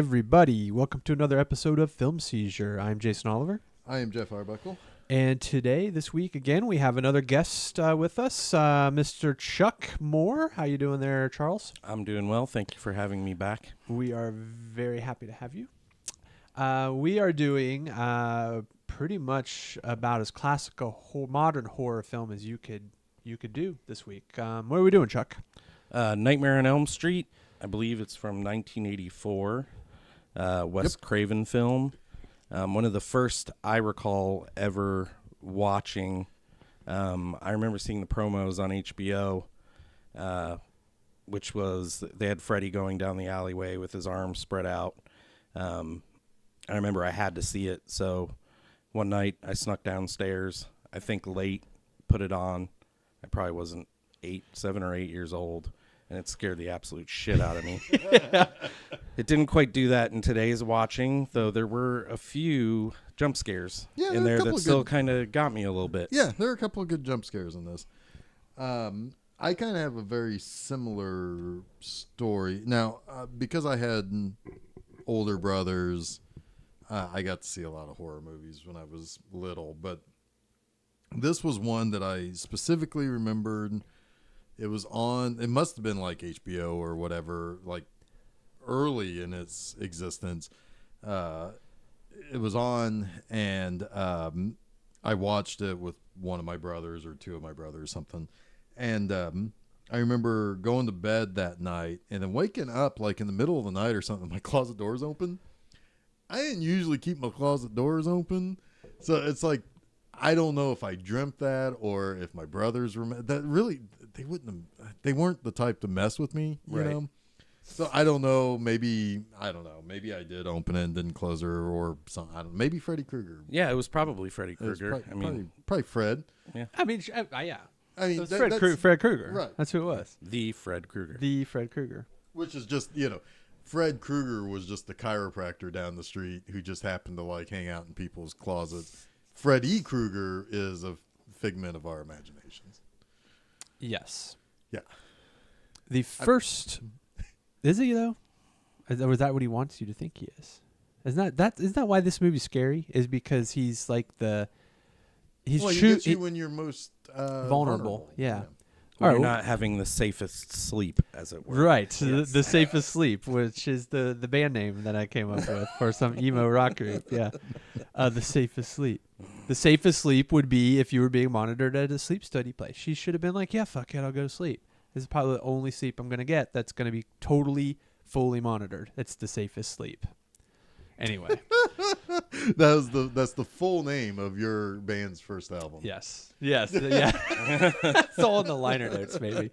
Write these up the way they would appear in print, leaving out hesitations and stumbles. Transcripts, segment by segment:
everybody. Welcome to another episode of Film Seizure. I'm Jason Oliver. I am Geoff Arbuckle. And today, this week, again, we have another guest with us, Mr. Chuck Moore. How you doing there, Charles? I'm doing well. Thank you for having me back. We are very happy to have you. We are doing pretty much about as classic a modern horror film as you could do this week. What are we doing, Chuck? Nightmare on Elm Street. I believe it's from 1984. Wes Craven film. One of the first I recall ever watching. I remember seeing the promos on HBO, which was they had Freddy going down the alleyway with his arms spread out. I remember I had to see it, so one night I snuck downstairs, I think late, put it on. I probably wasn't 7 or 8 years old, and it scared the absolute shit out of me. It didn't quite do that in today's watching, though there were a few jump scares in there that still kind of got me a little bit. Yeah, there are a couple of good jump scares in this. I kind of have a very similar story. Now, because I had older brothers, I got to see a lot of horror movies when I was little, but this was one that I specifically remembered. It was on, it must have been like HBO or whatever, like early in its existence. It was on, and I watched it with one of my brothers or two of my brothers, something. And I remember going to bed that night and then waking up like in the middle of the night or something, my closet doors open. I didn't usually keep my closet doors open. So it's like, I don't know if I dreamt that or if my brothers were that really they weren't the type to mess with me, you know? So I don't know, maybe I did open it and didn't close her or something. I don't know, maybe Freddy Krueger. Yeah, it was probably Freddy Krueger. Probably Fred. Yeah. I mean, yeah. I mean, Fred Krueger. Right. That's who it was. The Fred Krueger. The Fred Krueger. Which is just, Fred Krueger was just the chiropractor down the street who just happened to like hang out in people's closets. Freddy Krueger is a figment of our imaginations. Yes. Yeah. The first is he though? Or is that what he wants you to think he is? Isn't that why this movie's scary? Is because he's like he gets you when you're most vulnerable. Yeah. You're not having the safest sleep, as it were. Right. Yes. The Safest Sleep, which is the band name that I came up with for some emo rock group. Yeah. The Safest Sleep. The safest sleep would be if you were being monitored at a sleep study place. She should have been like, yeah, fuck it, I'll go to sleep. This is probably the only sleep I'm going to get that's going to be totally, fully monitored. It's the safest sleep. Anyway. That's the full name of your band's first album. Yes. Yeah. It's all in the liner notes, maybe.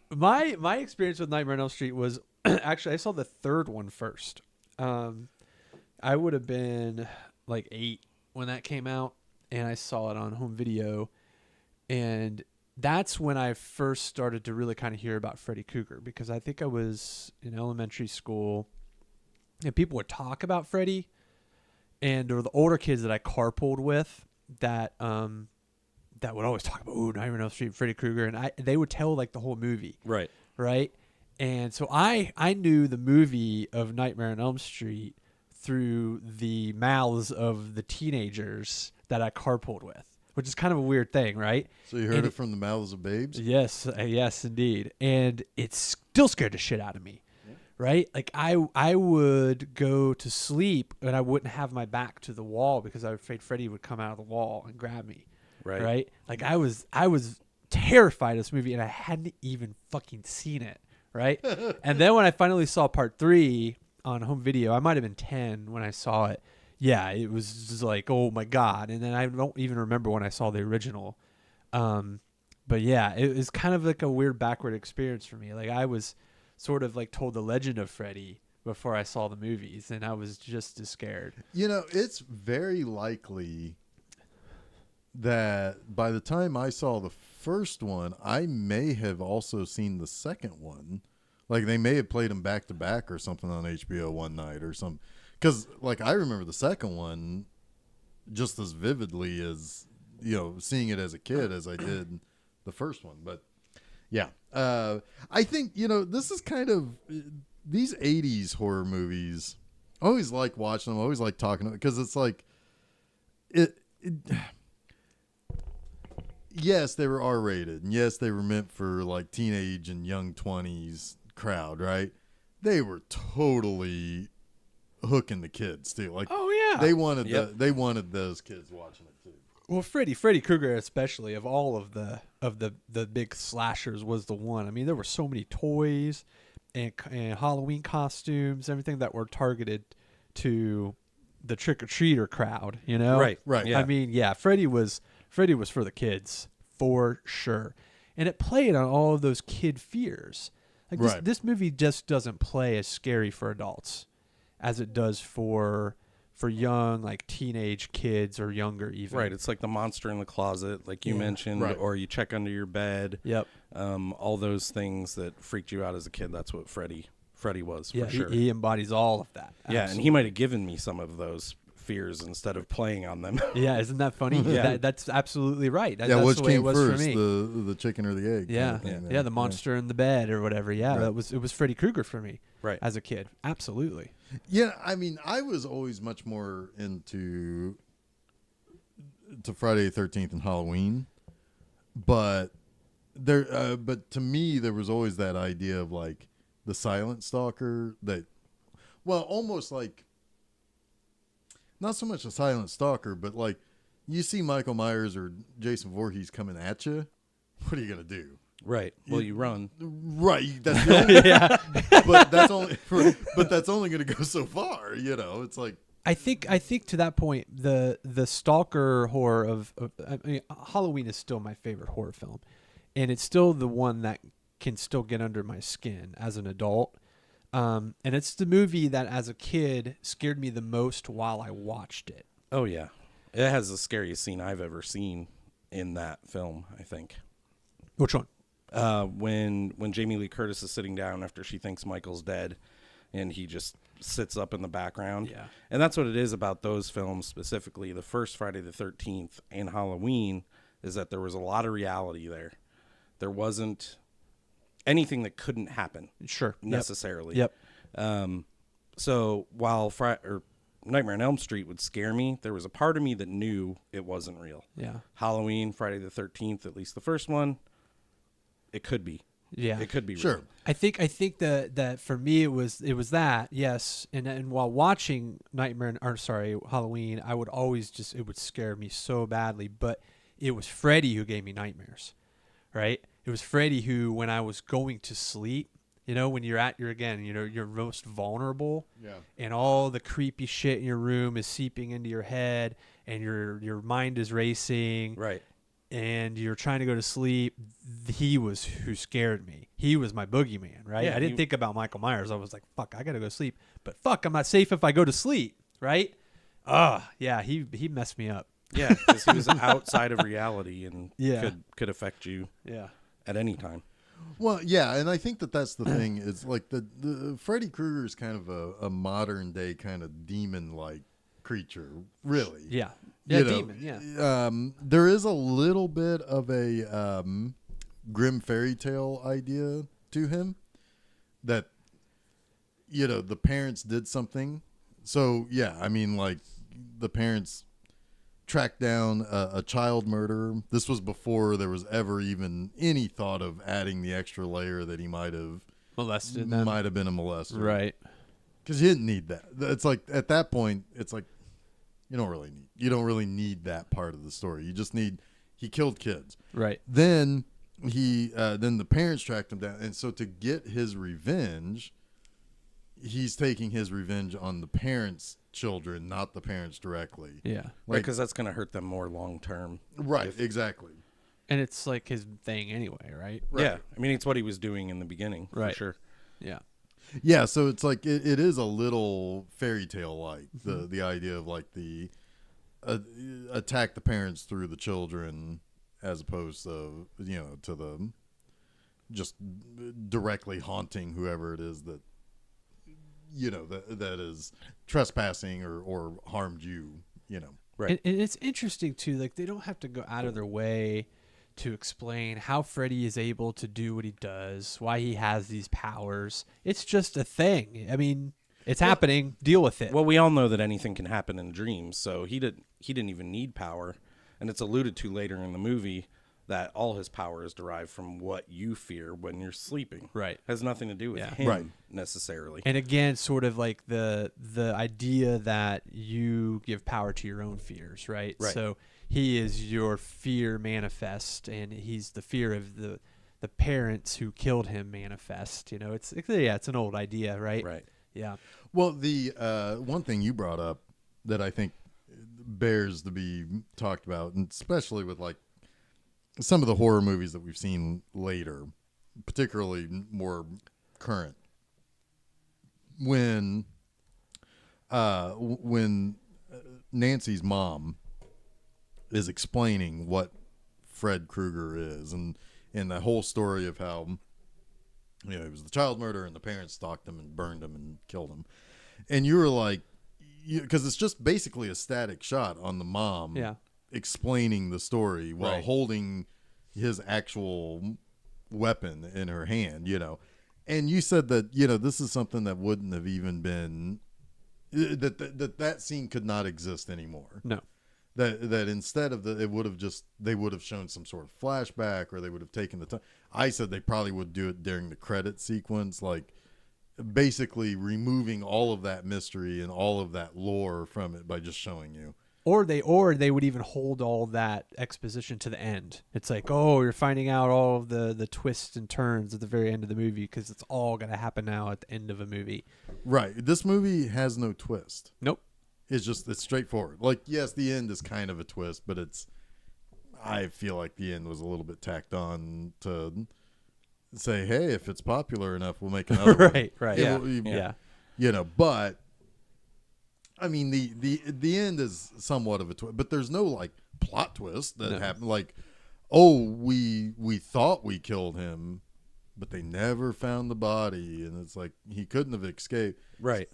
My experience with Nightmare on Elm Street was actually I saw the third one first. I would have been like 8 when that came out, and I saw it on home video, and that's when I first started to really kind of hear about Freddy Krueger, because I think I was in elementary school, and people would talk about Freddy, and there were the older kids that I carpooled with that would always talk about, Nightmare on Elm Street, Freddy Krueger, and they would tell like the whole movie. Right? And so I knew the movie of Nightmare on Elm Street through the mouths of the teenagers that I carpooled with, which is kind of a weird thing, right? So you heard it from the mouths of babes? Yes, indeed. And it still scared the shit out of me, right? Like I would go to sleep and I wouldn't have my back to the wall because I was afraid Freddy would come out of the wall and grab me, right? Like I was terrified of this movie and I hadn't even fucking seen it, right? And then when I finally saw part 3 on home video, I might have been 10 when I saw it. Yeah, it was just like, oh my God. And then I don't even remember when I saw the original. But yeah, it was kind of like a weird backward experience for me. Like I was sort of like told the legend of Freddy before I saw the movies, and I was just as scared. It's very likely that by the time I saw the first one, I may have also seen the second one. Like they may have played them back to back or something on HBO one night or something. Because like I remember the second one just as vividly as seeing it as a kid as I did the first one. But yeah, I think this is kind of these 80s horror movies, I always like watching them. I always like talking to them because it's like, yes, they were R-rated, and yes, they were meant for like teenage and young 20s crowd, right? They were totally hooking the kids too. Like, oh yeah, they wanted they wanted those kids watching it too. Well, Freddy Krueger especially, of all of the big slashers, was the one. I mean, there were so many toys and Halloween costumes, everything that were targeted to the trick-or-treater crowd, you know? Right. Yeah. I mean, yeah, Freddy was for the kids, for sure. And it played on all of those kid fears. Like this movie just doesn't play as scary for adults as it does for young, like teenage kids or younger even. Right. It's like the monster in the closet, like you mentioned, or you check under your bed. Yep. All those things that freaked you out as a kid. That's what Freddy was, Yeah, for sure. he embodies all of that. Yeah, Absolutely. and he might have given me some of those fears instead of playing on them. Yeah, isn't that funny? Yeah. That's absolutely right. Yeah, that's which the way came it was first, for me. the chicken or the egg? Yeah, kind of thing yeah, there. the monster in the bed or whatever. Yeah, Right. it was Freddy Krueger for me. Right. As a kid, absolutely. Yeah, I mean, I was always much more into Friday the 13th and Halloween, but but to me there was always that idea of like the silent stalker that, well, almost like not so much a silent stalker, but like you see Michael Myers or Jason Voorhees coming at you, what are you gonna do? Right. Well, you run. Right. That's the only, but that's only going to go so far. You know, it's like, I think to that point, the stalker horror of I mean, Halloween is still my favorite horror film, and it's still the one that can still get under my skin as an adult. And it's the movie that as a kid scared me the most while I watched it. Oh, yeah. It has the scariest scene I've ever seen in that film, I think. Which one? When Jamie Lee Curtis is sitting down after she thinks Michael's dead, and he just sits up in the background. Yeah. And that's what it is about those films specifically. The first Friday the 13th and Halloween is that there was a lot of reality there. There wasn't anything that couldn't happen. Sure. Necessarily. Yep. So while Nightmare on Elm Street would scare me, there was a part of me that knew it wasn't real. Yeah. Halloween, Friday the 13th, at least the first one, it could be. Yeah. It could be sure. real. I think that for me it was that, yes, and while watching Halloween, I would always it would scare me so badly, but it was Freddy who gave me nightmares, right? It was Freddy who, when I was going to sleep, you know, when you're at your most vulnerable, and all the creepy shit in your room is seeping into your head, and your mind is racing, Right. and you're trying to go to sleep. He was who scared me. He was my boogeyman, right? Yeah, I didn't think about Michael Myers. I was like, fuck, I gotta go to sleep. But fuck, I'm not safe if I go to sleep, right? Yeah, he messed me up. Yeah, because he was outside of reality and could affect you at any time. Well, yeah, and I think that's the thing is like the Freddy Krueger is kind of a modern day kind of demon-like creature, really. Yeah. You know, Demon, yeah. There is a little bit of a grim fairy tale idea to him that, you know, the parents did something. So, yeah, I mean, like, the parents tracked down a child murderer. This was before there was ever even any thought of adding the extra layer that he might have Molested them. might have been a molester. Right. Because you didn't need that. It's like, at that point, it's like, you don't really need that part of the story. You just need, he killed kids. Right. Then then the parents tracked him down. And so to get his revenge, he's taking his revenge on the parents' children, not the parents directly. Yeah. Right, because that's going to hurt them more long term. Right, exactly. And it's like his thing anyway, right? Yeah, I mean, it's what he was doing in the beginning, Right. for sure. Yeah. Yeah, so it's like it is a little fairy tale like the idea of like the attack the parents through the children as opposed to to the just directly haunting whoever it is that that is trespassing or harmed you. Right. And it's interesting too, like they don't have to go out of their way to explain how Freddy is able to do what he does, why he has these powers. It's just a thing. I mean, it's happening. Deal with it. Well, we all know that anything can happen in dreams, so he didn't even need power, and it's alluded to later in the movie that all his power is derived from what you fear when you're sleeping. Right. Has nothing to do with him Right. necessarily. And again, sort of like the idea that you give power to your own fears, right? Right. So he is your fear manifest, and he's the fear of the parents who killed him manifest. You know, it's an old idea, right? Right. Yeah. Well, the one thing you brought up that I think bears to be talked about, and especially with like some of the horror movies that we've seen later, particularly more current, when Nancy's mom is explaining what Fred Krueger is, and the whole story of how it was the child murder and the parents stalked him and burned him and killed him, and you were like, because it's just basically a static shot on the mom explaining the story while holding his actual weapon in her hand, and you said that this is something that wouldn't have even been that scene could not exist anymore. No. That instead of they would have shown some sort of flashback, or they would have taken the time. I said they probably would do it during the credit sequence, like basically removing all of that mystery and all of that lore from it by just showing you. Or they would even hold all that exposition to the end. It's like, oh, you're finding out all of the twists and turns at the very end of the movie, because it's all going to happen now at the end of a movie. Right. This movie has no twist. Nope. It's straightforward. Like, yes, the end is kind of a twist, but I feel like the end was a little bit tacked on to say, hey, if it's popular enough, we'll make another one. Right. Yeah. But I mean, the end is somewhat of a twist, but there's no like plot twist that happened. Like, oh, we thought we killed him, but they never found the body, and it's like he couldn't have escaped. Right.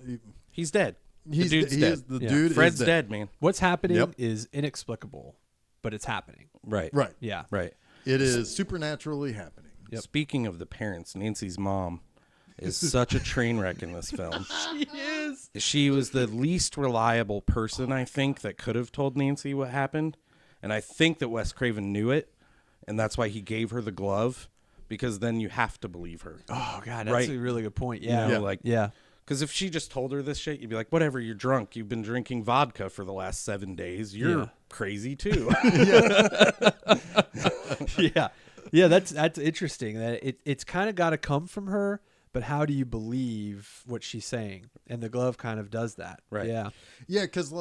He's dead. The dude's The dead. dude Fred's is dead, man. What's happening is inexplicable, but it's happening. Right. Right. Yeah. Right. It is supernaturally happening. Yep. Speaking of the parents, Nancy's mom is such a train wreck in this film. She is. She was the least reliable person, I think, that could have told Nancy what happened. And I think that Wes Craven knew it, and that's why he gave her the glove, because then you have to believe her. Oh, God, that's a really good point. Yeah. Because if she just told her this shit, you'd be like, whatever, you're drunk. You've been drinking vodka for the last 7 days. You're crazy, too. Yeah, that's interesting. That it's kind of got to come from her, but how do you believe what she's saying? And the glove kind of does that. Right. Yeah. Yeah, because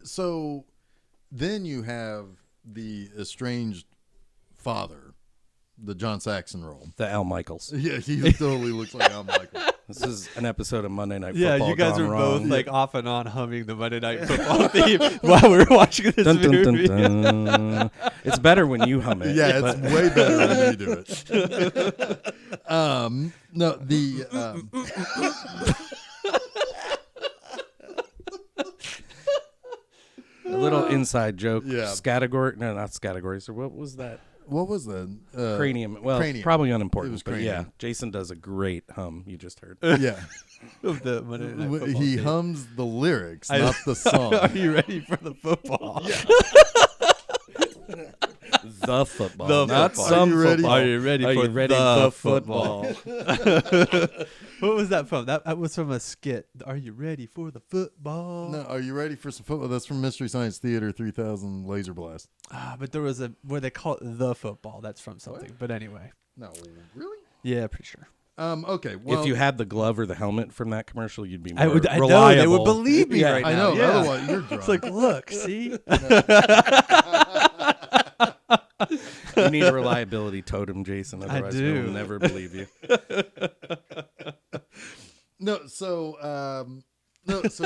so then you have the estranged father, the John Saxon role. The Al Michaels. Yeah, he totally looks like Al Michael. This is an episode of Monday Night Football. Yeah, you guys gone are wrong. both like off and on humming the Monday Night Football theme while we were watching this Dun, dun, movie. dun, dun. It's better when you hum it. Yeah, it's way better when you do it. No, A little inside joke. Yeah. Scattergory. No, not Scattergories. Or what was that? what was that? Cranium. Well, Cranium. probably unimportant. It was but Cranium. yeah, Jason does a great hum. You just heard. Yeah. Of the Monday Night Football He theme. hums the lyrics, not the song. Are you ready for the football? The football. The not football. some Are you ready? football. Are you ready Are for you ready the for football? What was that from? That was from a skit. Are you ready for the football? No, are you ready for some football? That's from Mystery Science Theater 3000 Laser Blast. But there was where they call it the football. That's from something. What? But anyway. No, really? Yeah, pretty sure. Okay. Well, If you had the glove or the helmet from that commercial, you'd be more I reliable. know they would believe me right now. I know. Yeah. Otherwise, you're drunk. It's like, look, see? You need a reliability totem, Jason. Otherwise, do. we'll never believe you. So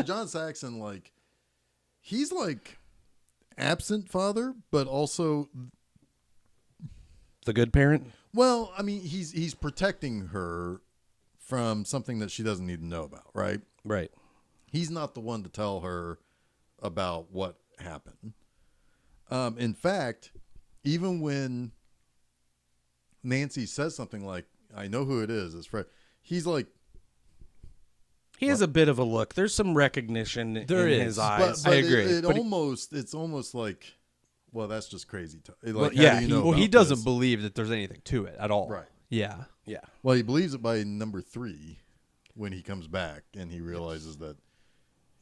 John Saxon, like, he's like absent father, but also, The good parent? well, I mean, he's protecting her from something that she doesn't need to know about, right? Right. He's not the one to tell her about what happened. In fact, even when Nancy says something like, "I know who it is. It's Fred." He's like, He has a bit of a look. There's some recognition in his eyes. but I agree. It's almost like, well, that's just crazy. Like, yeah, how do you know he about doesn't this? believe that there's anything to it at all. Right. Yeah. Yeah. Well, he believes it by number 3 when he comes back and he realizes that,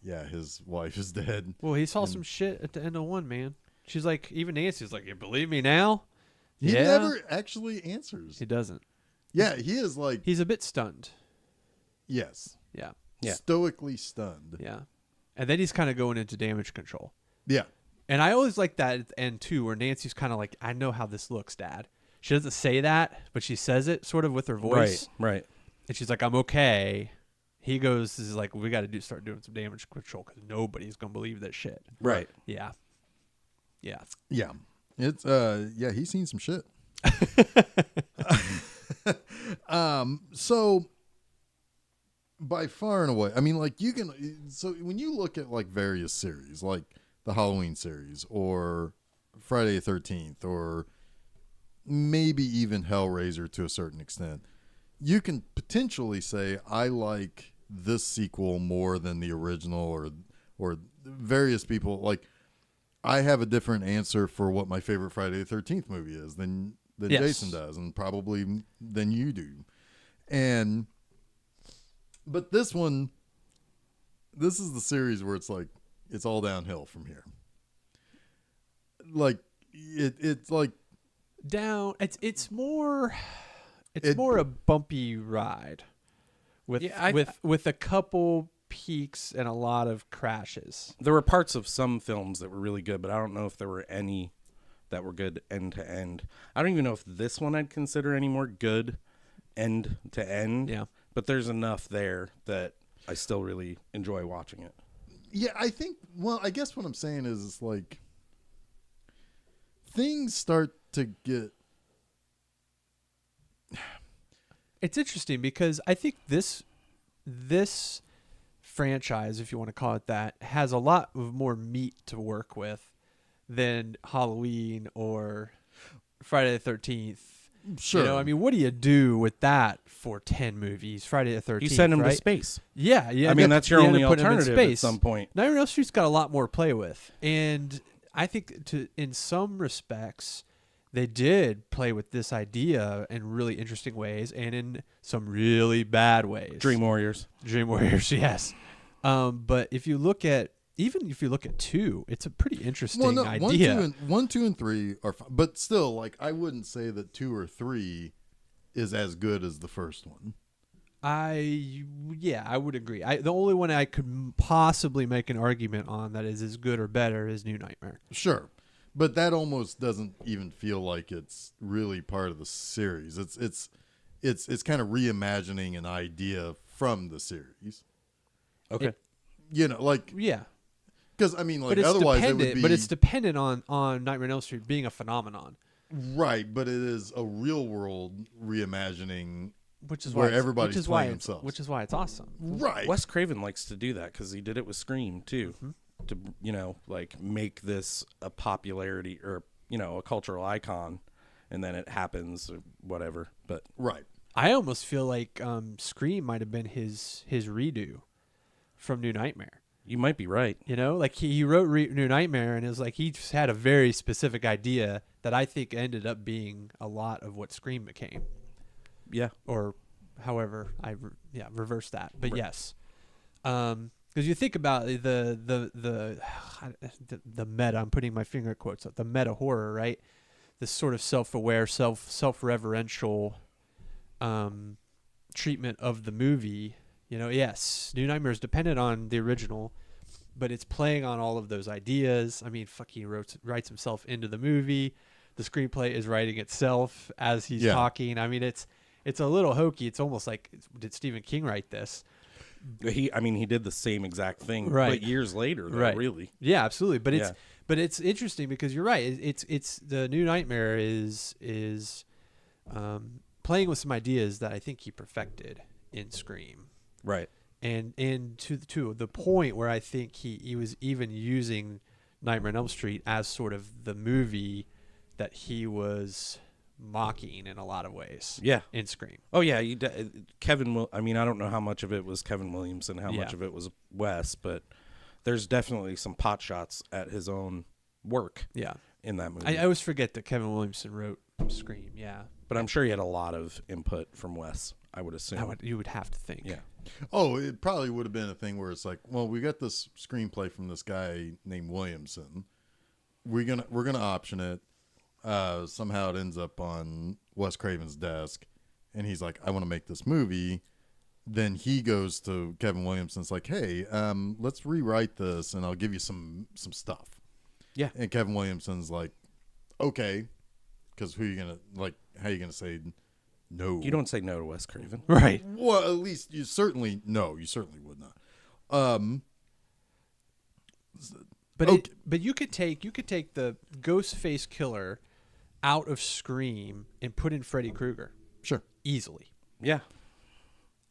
yeah, his wife is dead. Well, he saw some shit at the end of 1, man. She's like, even Nancy's like, you believe me now? He Yeah. never actually answers. He doesn't. Yeah, he is like, He's a bit stunned. yes, Yeah. Yeah. stoically stunned. Yeah. And then he's kind of going into damage control. Yeah. And I always like that at the end, too, where Nancy's kind of like, I know how this looks, Dad. She doesn't say that, but she says it sort of with her voice. Right. And she's like, I'm okay. He goes, is like, we got to start doing some damage control because nobody's going to believe that shit. Right. Yeah. Yeah. Yeah. It's yeah, he's seen some shit. So by far and away, I mean, like, you can, so when you look at like various series, like the Halloween series or Friday the 13th or maybe even Hellraiser to a certain extent, you can potentially say, I like this sequel more than the original, or various people. Like, I have a different answer for what my favorite Friday the 13th movie is than Yes. Jason does, and probably than you do. But this one, this is the series where it's like, it's all downhill from here. Like, it's like, Down. It's more It- more a bumpy ride with Yeah, with a couple peaks and a lot of crashes. There were parts of some films that were really good, but I don't know if there were any that were good end to end. I don't even know if this one I'd consider any more good end to end. Yeah. But there's enough there that I still really enjoy watching it. yeah, I think, well, I guess what I'm saying is, it's like, things start to get, It's interesting because I think this franchise, if you want to call it that, has a lot of more meat to work with than Halloween or Friday the 13th. sure. You know, I mean, what do you do with that for 10 movies? Friday the 13th, You send him right? to space. Yeah. I mean, that's your you end only up putting him in alternative at space. some point. Nightmare on Elm Street's got a lot more to play with. And I think in some respects, they did play with this idea in really interesting ways and in some really bad ways. Dream Warriors. Dream Warriors, yes. But if you look at 2, it's a pretty interesting idea. 1, 2, and 3 are fine, but still, like, I wouldn't say that 2 or 3 is as good as the first one. I would agree. The only one I could possibly make an argument on that is as good or better is New Nightmare. Sure, but that almost doesn't even feel like it's really part of the series. It's kind of reimagining an idea from the series. Okay. You know, like, Yeah. because I mean, like, But it's otherwise it would be dependent on Nightmare on Elm Street being a phenomenon, right. But it is a real world reimagining, which is where why everybody's playing themselves. Which is why it's awesome. right? Wes Craven likes to do that because he did it with Scream too, to like make this a popularity or a cultural icon, and then it happens or whatever. But Right. I almost feel like Scream might have been his redo from New Nightmare. you might be right. You know, like he wrote New Nightmare, and it was like he just had a very specific idea that I think ended up being a lot of what Scream became, Yeah. or however reverse that. But Right. yes, because you think about the meta. I'm putting my finger quotes up. The meta horror, right? This sort of self-aware, self-reverential treatment of the movie. You know, yes, New Nightmare is dependent on the original, but it's playing on all of those ideas. I mean, he writes himself into the movie. The screenplay is writing itself as he's talking. I mean, it's a little hokey. It's almost like, did Stephen King write this? He did the same exact thing, Right. but years later, though, Right. really. Yeah, absolutely. But Yeah. it's interesting because you're right. It's the New Nightmare is playing with some ideas that I think he perfected in Scream. Right. And to the point where I think he was even using Nightmare on Elm Street as sort of the movie that he was mocking in a lot of ways. Yeah. In Scream. Oh yeah, I mean, I don't know how much of it was Kevin Williamson, how much of it was Wes, but there's definitely some pot shots at his own work. Yeah. In that movie. I always forget that Kevin Williamson wrote Scream. Yeah. But I'm sure he had a lot of input from Wes, I would assume. You would have to think. Yeah. Oh, it probably would have been a thing where it's like, well, we got this screenplay from this guy named Williamson. We're gonna option it. Somehow it ends up on Wes Craven's desk, and he's like, I want to make this movie. Then he goes to Kevin Williamson's like, hey, let's rewrite this, and I'll give you some stuff. Yeah. And Kevin Williamson's like, okay, because how are you gonna say no? You don't say no to Wes Craven. Right. Well, at least you certainly would not. But okay. but you could take the Ghostface killer out of Scream and put in Freddy Krueger Sure. easily. Yeah.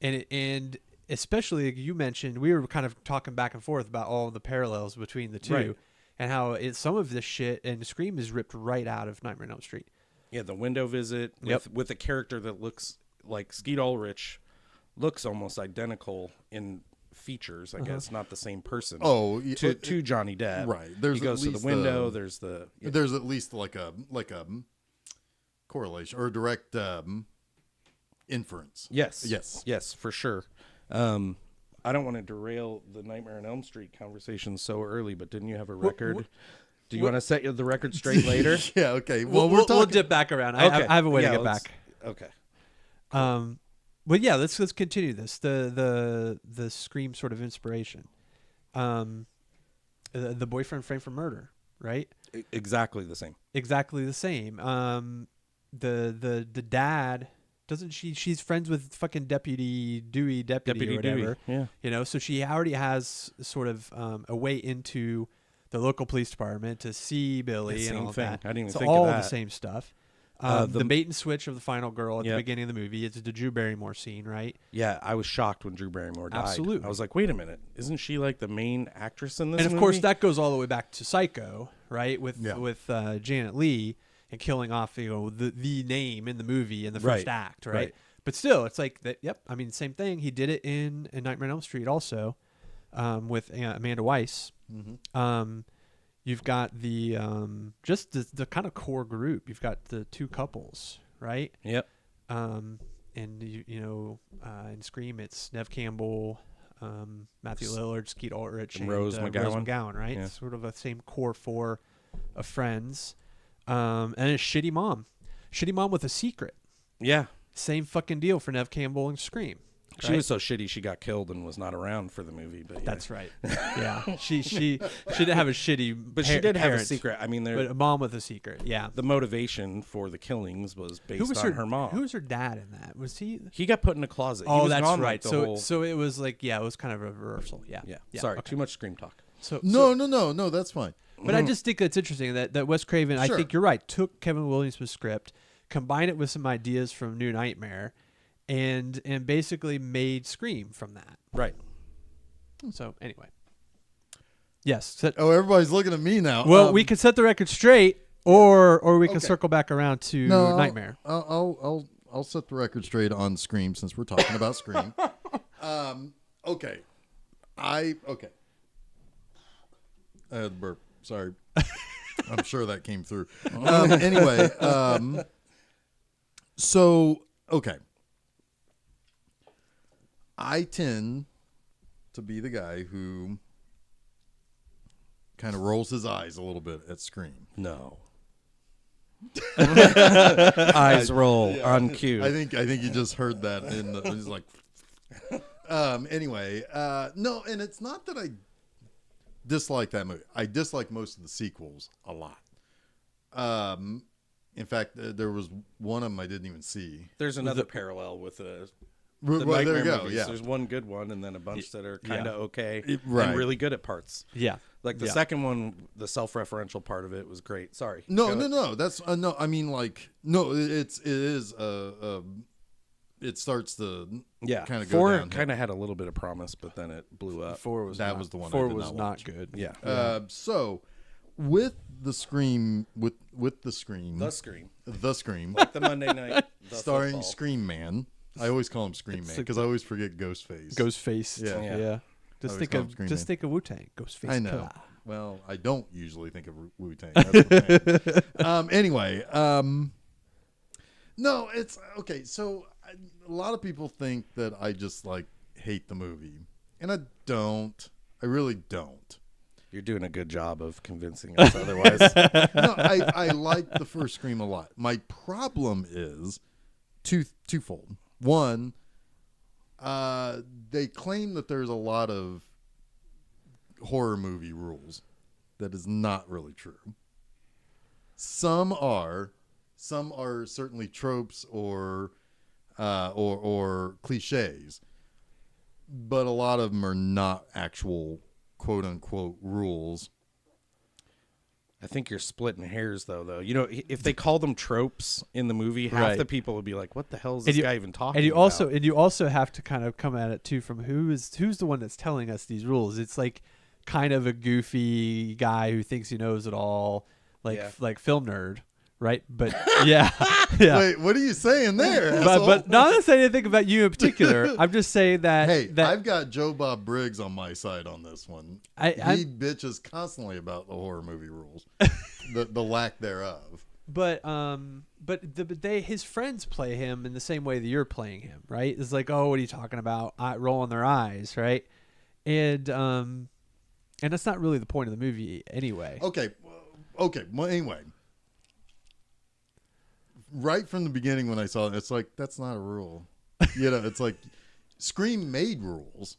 And especially you mentioned, we were kind of talking back and forth about all the parallels between the two, Right. and how some of this shit and Scream is ripped right out of Nightmare on Elm Street. Yeah, the window visit with a character that looks like Skeet Ulrich, looks almost identical in features, I guess, not the same person. Oh, to Johnny Depp. Right. He goes to the window. There's at least like a correlation or a direct inference. Yes, for sure. I don't want to derail the Nightmare on Elm Street conversation so early, but didn't you have a record? Do you want to set the record straight later? Yeah. Okay. Well, we'll dip back around. Okay. I have a way to get back. Okay. But yeah, let's continue this. The Scream sort of inspiration. The boyfriend framed for murder, right? Exactly the same. Exactly the same. The dad doesn't she's friends with fucking Deputy Dewey or whatever. Yeah. You know, so she already has sort of a way into the local police department to see Billy and all thing. that. I didn't even it's think all of that. the same stuff. The bait and switch of the final girl at the beginning of the movie. It's the Drew Barrymore scene, right? Yeah, I was shocked when Drew Barrymore died. Absolutely. I was like, wait a minute. Isn't she like the main actress in this And movie? of course, that goes all the way back to Psycho, right? With Yeah. Janet Leigh and killing off the name in the movie in the first Right. act, right? Right. But still, it's like that. Yep. I mean, same thing. He did it in Nightmare on Elm Street also, with Amanda Weiss. Mm-hmm. You've got the just the kind of core group. You've got the two couples, right? Yep. And in Scream, it's Neve Campbell, Matthew Lillard, Skeet Ulrich, And Rose McGowan. right? Yeah. It's sort of the same core four of friends. And a shitty mom with a secret. Yeah. Same fucking deal for Neve Campbell and Scream. She right? was so shitty she got killed and was not around for the movie. But yeah. That's right. Yeah, she didn't have a shitty, But she did have a parent, secret. I mean, but a mom with a secret. Yeah. the motivation for the killings was based on her mom. Who was her dad in that? Was he? He got put in a closet. He Oh, was that's gone, right. Like, the whole, So it was like, it was kind of a reversal. Yeah. yeah. Sorry, Too much Scream talk. No, that's fine. But I just think that's interesting that Wes Craven, Sure. I think you're right, took Kevin Williamson's script, combined it with some ideas from New Nightmare, and basically made Scream from that. Right. So anyway. Yes. Oh, everybody's looking at me now. Well, we can set the record straight, or we can circle back around to Nightmare. I'll set the record straight on Scream since we're talking about Scream. Okay. I had a burp. Sorry. I'm sure that came through. Anyway, so okay. I tend to be the guy who kind of rolls his eyes a little bit at Scream. No. Eyes roll on cue. I think you just heard that in the. He's like. Anyway, no, and it's not that I dislike that movie. I dislike most of the sequels a lot. In fact, there was one of them I didn't even see. There's another parallel with the Well, Nightmare there you go. movies. Yeah. There's one good one and then a bunch that are kind of okay Right. and really good at parts. Yeah. Like the second one, the self-referential part of it was great. Sorry. No. That's no. I mean, like, no. It is. It starts to kind of go Four downhill. kind of had a little bit of promise, but then it blew up. Four was That not, was the one I Four did was not not watch. good. Yeah. So with the Scream, with the Scream, The Scream. the Scream, Like the Monday night. The starring football. Scream Man. I always call him Scream Man because I always forget Ghostface. Ghostface. Yeah. Yeah. Just always think call him of Scream just Man. think of Wu-Tang. Ghostface. I know. Killer. Well, I don't usually think of Wu-Tang. That's the thing. Anyway, no, it's okay. So a lot of people think that I just like hate the movie, and I don't. I really don't. You're doing a good job of convincing us otherwise. No, I like the first Scream a lot. My problem is twofold. One, they claim that there's a lot of horror movie rules. That is not really true. Some are certainly tropes or cliches, but a lot of them are not actual quote unquote rules. I think you're splitting hairs, though. You know, if they call them tropes in the movie, half Right. the people would be like, "What the hell is this guy even talking?" And you about? also have to kind of come at it too from who's the one that's telling us these rules. It's like kind of a goofy guy who thinks he knows it all, like film nerd, right? But yeah. Wait, what are you saying there? But no, I'm not saying anything about you in particular. I'm just saying that. Hey, that I've got Joe Bob Briggs on my side on this one. He bitches constantly about the horror movie rules, the lack thereof. But his friends play him in the same way that you're playing him, right? It's like, oh, what are you talking about? Rolling their eyes, right? And that's not really the point of the movie anyway. Okay. Well, anyway, right from the beginning when I saw it, it's like that's not a rule. You know, it's like Scream made rules.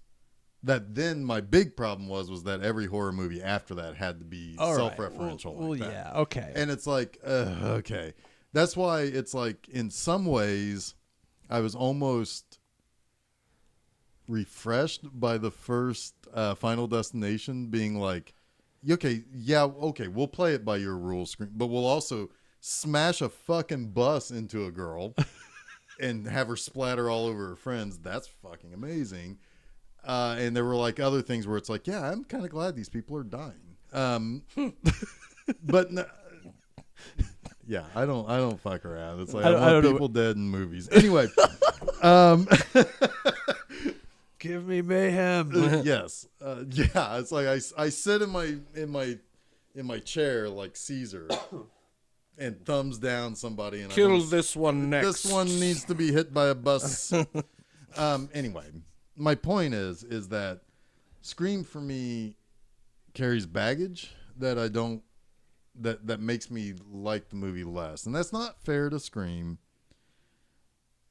That then my big problem was that every horror movie after that had to be All right. self-referential. Well, like that. yeah, okay. And it's like, okay. That's why it's like, in some ways, I was almost refreshed by the first Final Destination being like, okay, we'll play it by your rules, Scream, but we'll also smash a fucking bus into a girl and have her splatter all over her friends. That's fucking amazing. And there were like other things where it's like, yeah, I'm kind of glad these people are dying. But yeah, I don't fuck around. It's like I want people dead in movies. Anyway, give me mayhem. yes, yeah. It's like I sit in my chair like Caesar and thumbs down somebody and Kill this one next. This one needs to be hit by a bus. Anyway, my point is that Scream for me carries baggage that I don't that makes me like the movie less, and that's not fair to Scream.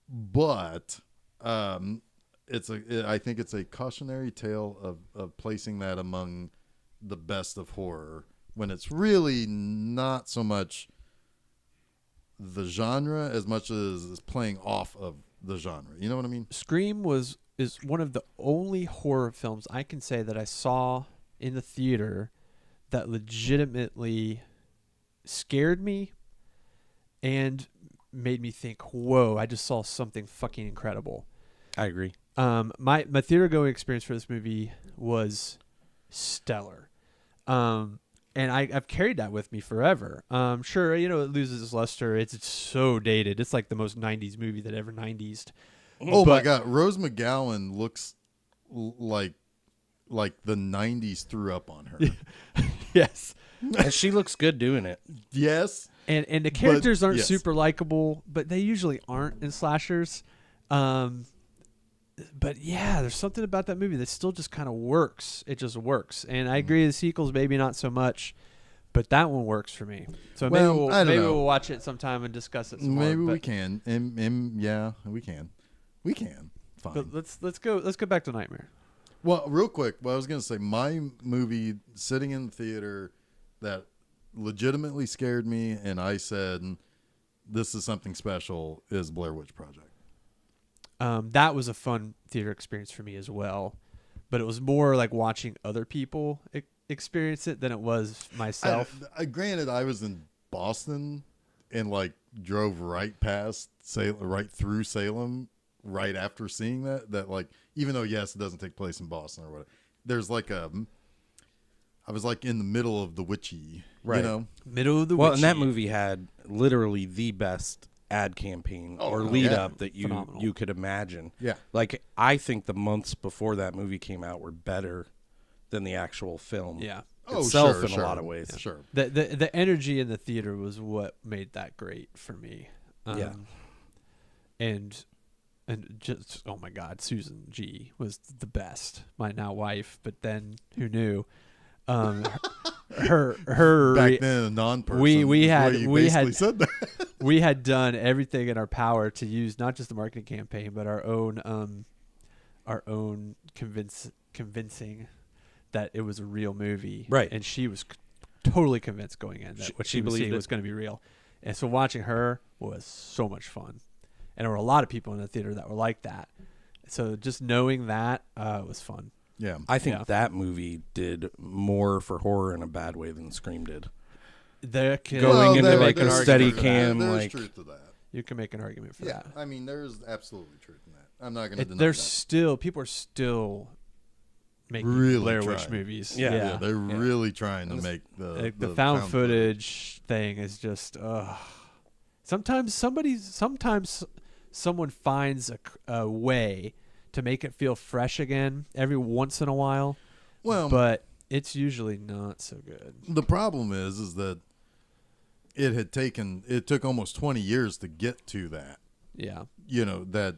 But I think it's a cautionary tale of placing that among the best of horror when it's really not so much the genre as much as playing off of the genre. You know what I mean? Scream is one of the only horror films I can say that I saw in the theater that legitimately scared me and made me think, whoa, I just saw something fucking incredible. I agree. My theater going experience for this movie was stellar. And I've carried that with me forever. Sure, it loses its luster. It's so dated. It's like the most 90s movie that ever 90s. Oh my God. Rose McGowan looks like the 90s threw up on her. Yes. And she looks good doing it. Yes. And the characters aren't yes. super likable, but they usually aren't in slashers. But yeah, there's something about that movie that still just kind of works. It just works. And I agree the sequels maybe not so much, but that one works for me. So Well, maybe know. we'll watch it sometime and discuss it some Maybe more. we can. Yeah, we can. We can. Fine. But let's go back to Nightmare. Well, real quick, what I was going to say, my movie sitting in the theater that legitimately scared me and I said, this is something special, is Blair Witch Project. That was a fun theater experience for me as well, but it was more like watching other people experience it than it was myself. Granted, I was in Boston and like drove right past right through Salem right after seeing that like, even though yes, it doesn't take place in Boston or whatever, there's like I was like in the middle of the witchy, Right. you know? Middle of the Well, witchy. and that movie had literally the best ad campaign or lead yeah. up that Phenomenal. you could imagine. Yeah. Like, I think the months before that movie came out were better than the actual film Yeah. itself sure, in sure. a lot of ways. Sure. The energy in the theater was what made that great for me. Yeah. And just, oh my God, Susan G was the best. My now wife, but then who knew? Her Back then, a non-person. we is had- where you we basically had- said that. we had done everything in our power to use not just the marketing campaign, but our own convincing that it was a real movie. Right. And she was totally convinced going in that what she she was believed seeing it. was going to be real. And so watching her was so much fun. And there were a lot of people in the theater that were like that. So just knowing that was fun. Yeah. I think Yeah. that movie did more for horror in a bad way than Scream did. There can, Going into, like, an a argument steady for that. cam, There's like- truth to that. You can make an argument for Yeah, that. I mean, there's absolutely truth in that. I'm not going to deny There's that. still people are still making Really Blair Witch trying. movies. Yeah. Yeah, they're really trying to And make the Like, the found footage thing is just sometimes someone finds a way to make it feel fresh again every once in a while, Well, but it's usually not so good. the problem is that it took almost 20 years to get to that. Yeah. You know, that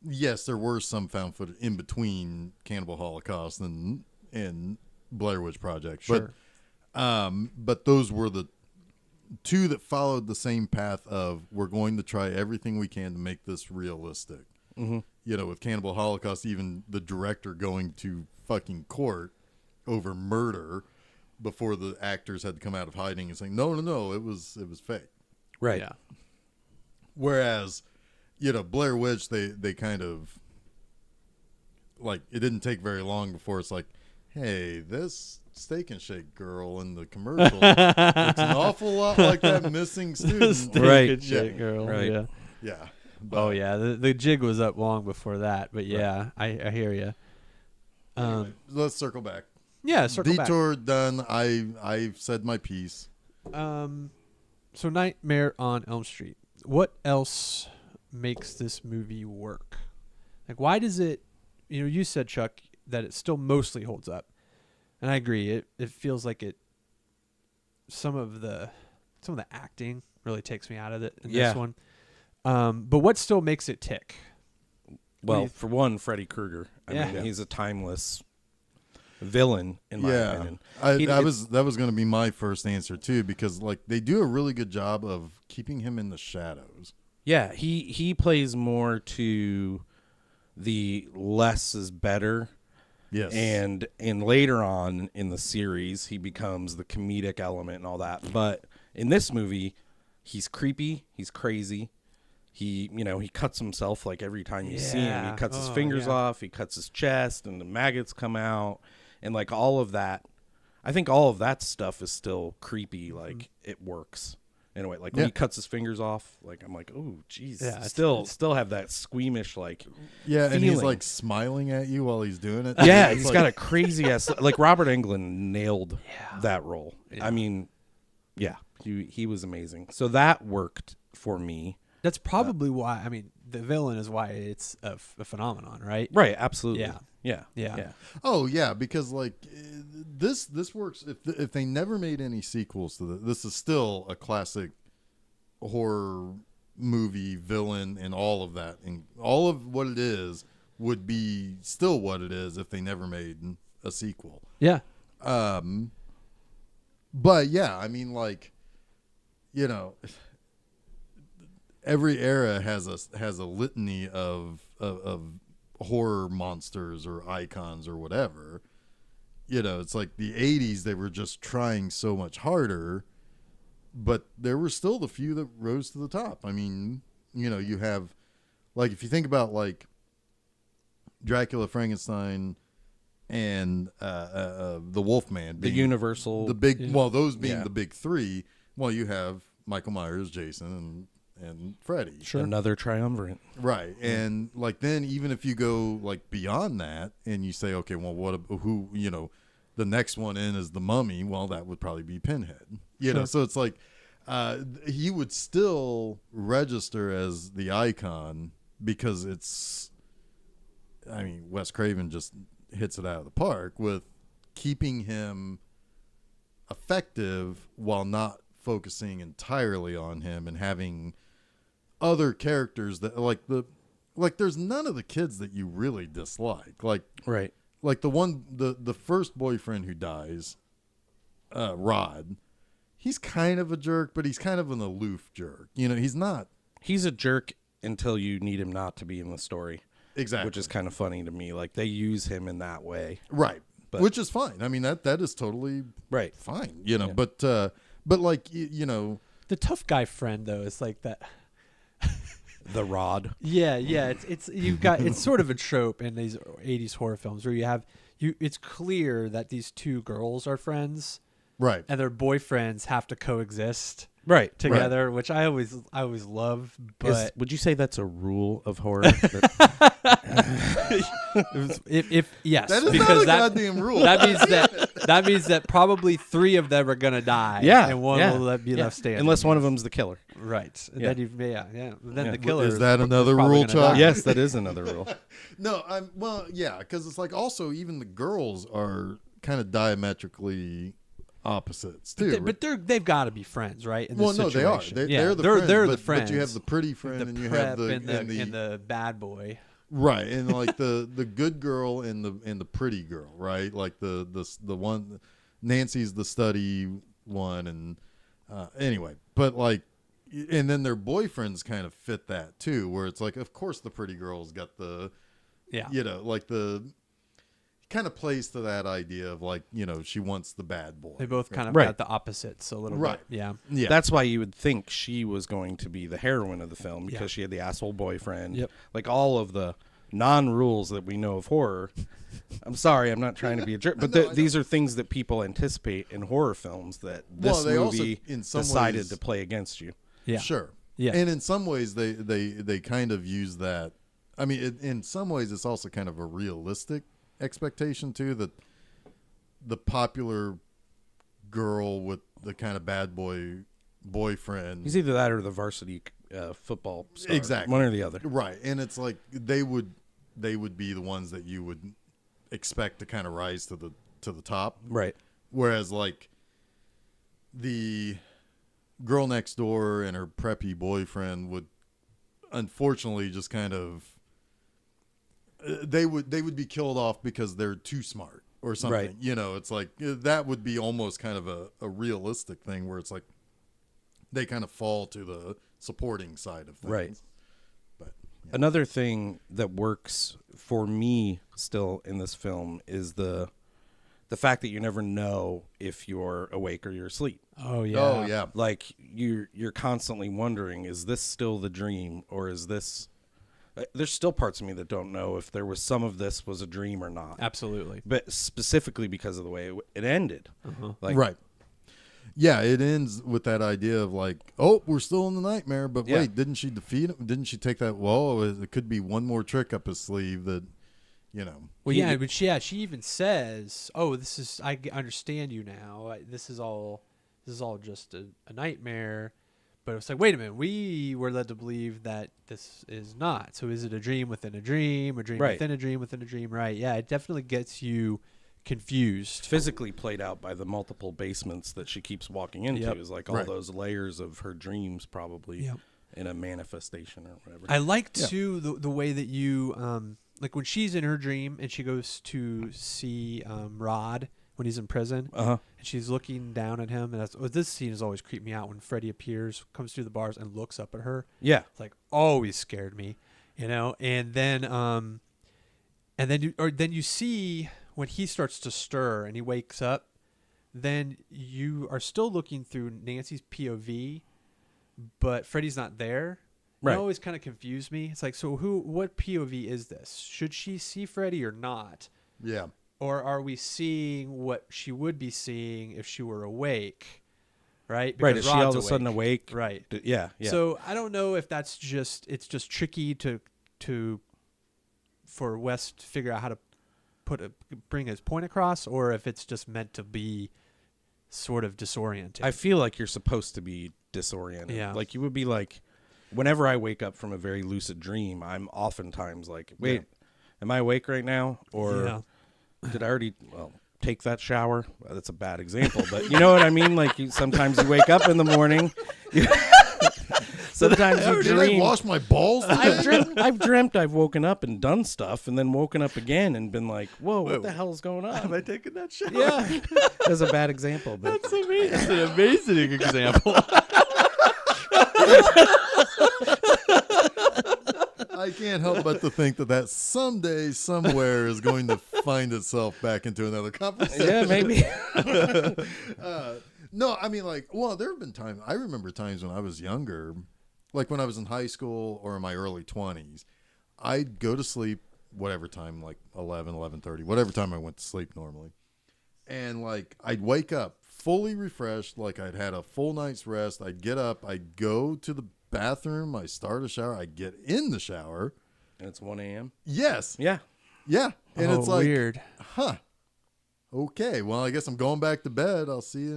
yes, there were some found footage in between Cannibal Holocaust and Blair Witch Project. Sure. But those were the two that followed the same path of we're going to try everything we can to make this realistic. Mm-hmm. You know, with Cannibal Holocaust, even the director going to fucking court over murder before the actors had to come out of hiding and saying, no, it was fake. Right. Yeah. Whereas, you know, Blair Witch, they kind of, like, it didn't take very long before it's like, hey, this Steak and Shake girl in the commercial looks an awful lot like that missing student. Steak Right. and shit, Yeah. girl. Right. Yeah. Yeah. Oh yeah, the jig was up long before that, but yeah, I hear you. Anyway, let's circle back. Yeah, circle back. Detour done. I've said my piece. So Nightmare on Elm Street. What else makes this movie work? Like, why does it? You know, you said, Chuck, that it still mostly holds up, and I agree. It feels like it. Some of the acting really takes me out of it in this one. But what still makes it tick? Well, for one, Freddy Krueger. I mean, he's a timeless villain in my opinion. that was going to be my first answer too, because like they do a really good job of keeping him in the shadows. Yeah, he plays more to the less is better. Yes. And later on in the series, he becomes the comedic element and all that. But in this movie, he's creepy, he's crazy. He cuts himself like every time you see him. He cuts his fingers off, he cuts his chest, and the maggots come out. And like all of that, I think all of that stuff is still creepy. Like it works in a way. Like when he cuts his fingers off, like I'm like, oh, geez. Yeah, still have that squeamish like. Yeah, and feeling. he's like smiling at you while he's doing it. Yeah, It's he's like- got a crazy ass. Like Robert Englund nailed that role. Yeah. I mean, yeah, he was amazing. So that worked for me. That's probably why. I mean, the villain is why it's a phenomenon, right? Right, absolutely. Yeah. Yeah. Oh yeah, because like this works. If they never made any sequels to this is still a classic horror movie villain, and all of that, and all of what it is would be still what it is if they never made a sequel. Yeah. But yeah, I mean, like, you know, every era has a litany of horror monsters or icons or whatever. You know, it's like the 80s, they were just trying so much harder, but there were still the few that rose to the top. I mean, you know, you have, like, if you think about like Dracula, Frankenstein, and the Wolfman, The Universal. the big, well, those being Yeah. the big three. Well, you have Michael Myers, Jason, and Freddy. Sure. Another triumvirate. Right. And like then even if you go like beyond that and you say, okay, well, who, you know, the next one in is the Mummy. Well, that would probably be Pinhead. You know, so it's like he would still register as the icon because it's. I mean, Wes Craven just hits it out of the park with keeping him effective while not focusing entirely on him and having other characters that like there's none of the kids that you really dislike. Like the first boyfriend who dies, Rod, he's kind of a jerk, but he's kind of an aloof jerk. You know, he's a jerk until you need him not to be in the story. Exactly. Which is kind of funny to me. Like, they use him in that way. Right. Which is fine. I mean, that is totally fine, you know, but like, you know, the tough guy friend though is like that. The Rod. Yeah. It's you've got it's sort of a trope in these 80s horror films where it's clear that these two girls are friends. Right. And their boyfriends have to coexist. Right. Together, which I always love. But would you say that's a rule of horror? if yes, that is because not a goddamn rule. That means that probably 3 of them are gonna die. Yeah, and one will be left standing. Unless one of them's the killer. Right. And then then the killer is that another rule, Chuck? Yes, that is another rule. No, because it's like also even the girls are kind of diametrically opposites too. But they've got to be friends, right? In well, no, they are. They're the friends. But you have the pretty friend, and you have the bad boy. Right, and like the good girl and the pretty girl, right? Like the one, Nancy's the study one, and anyway, but like, and then their boyfriends kind of fit that too, where it's like, of course, the pretty girl's got the, you know, like the. Kind of plays to that idea of like, you know, she wants the bad boy. They both kind of got the opposites a little bit. Yeah. That's why you would think she was going to be the heroine of the film because she had the asshole boyfriend. Yep. Like all of the non-rules that we know of horror. I'm sorry, I'm not trying to be a jerk, but these are things that people anticipate in horror films that this movie decided to play against you. Yeah. Sure. Yeah. And in some ways they kind of use that. I mean, in some ways it's also kind of a realistic expectation too, that the popular girl with the kind of bad boyfriend, he's either that or the varsity football star. Exactly, one or the other, right? And it's like they would be the ones that you would expect to kind of rise to the top, right? Whereas like the girl next door and her preppy boyfriend would unfortunately just kind of they would be killed off because they're too smart or something. Right. You know, it's like that would be almost kind of a realistic thing where it's like they kind of fall to the supporting side of things. Right. But another thing that works for me still in this film is the fact that you never know if you're awake or you're asleep. Oh yeah. Oh yeah. Like you're constantly wondering, is this still the dream or is this? There's still parts of me that don't know if there was some of this was a dream or not. Absolutely. But specifically because of the way it ended. Like, right. Yeah, it ends with that idea of like, oh, we're still in the nightmare, but wait, didn't she defeat him? Didn't she take that? Well, it could be one more trick up his sleeve that, you know. Well, yeah, but she even says, "Oh, I understand you now. This is all just a nightmare." But it's like, wait a minute, we were led to believe that this is not. So is it a dream within a dream, a dream within a dream within a dream? Right. Yeah, it definitely gets you confused. Physically played out by the multiple basements that she keeps walking into is like all those layers of her dreams probably in a manifestation or whatever. I like, too, the way that you, like when she's in her dream and she goes to see Rod when he's in prison, and she's looking down at him, and this scene has always creeped me out when Freddy appears, comes through the bars, and looks up at her. Yeah, it's like always scared me, you know. And then you see when he starts to stir and he wakes up, then you are still looking through Nancy's POV, but Freddy's not there. Right. It always kind of confused me. It's like, so what POV is this? Should she see Freddy or not? Yeah. Or are we seeing what she would be seeing if she were awake, right? Because is she all of a sudden awake? Right. Yeah. So I don't know if it's just tricky for Wes to figure out how to bring his point across, or if it's just meant to be sort of disorienting. I feel like you're supposed to be disoriented. Yeah. Like you would be like, whenever I wake up from a very lucid dream, I'm oftentimes like, wait, am I awake right now? Or did I already, take that shower? Well, that's a bad example, but you know what I mean? Like sometimes you wake up in the morning. Sometimes you Did dream. I wash my balls? I've dreamt I've woken up and done stuff and then woken up again and been like, whoa, what the hell's going on? Have I taken that shower? Yeah. That's a bad example. But That's amazing. That's an amazing example. I can't help but to think that someday, somewhere, is going to find itself back into another conversation. yeah, maybe. No, I mean, like, well, there have been times, I remember times when I was younger, like when I was in high school or in my early 20s, I'd go to sleep whatever time, like 11, 11:30, whatever time I went to sleep normally. And, like, I'd wake up fully refreshed, like I'd had a full night's rest. I'd get up, I'd go to the bathroom, I start a shower, I get in the shower. And it's 1 a.m.? Yes. Yeah. Yeah. And it's like, weird. huh. Okay. Well, I guess I'm going back to bed. I'll see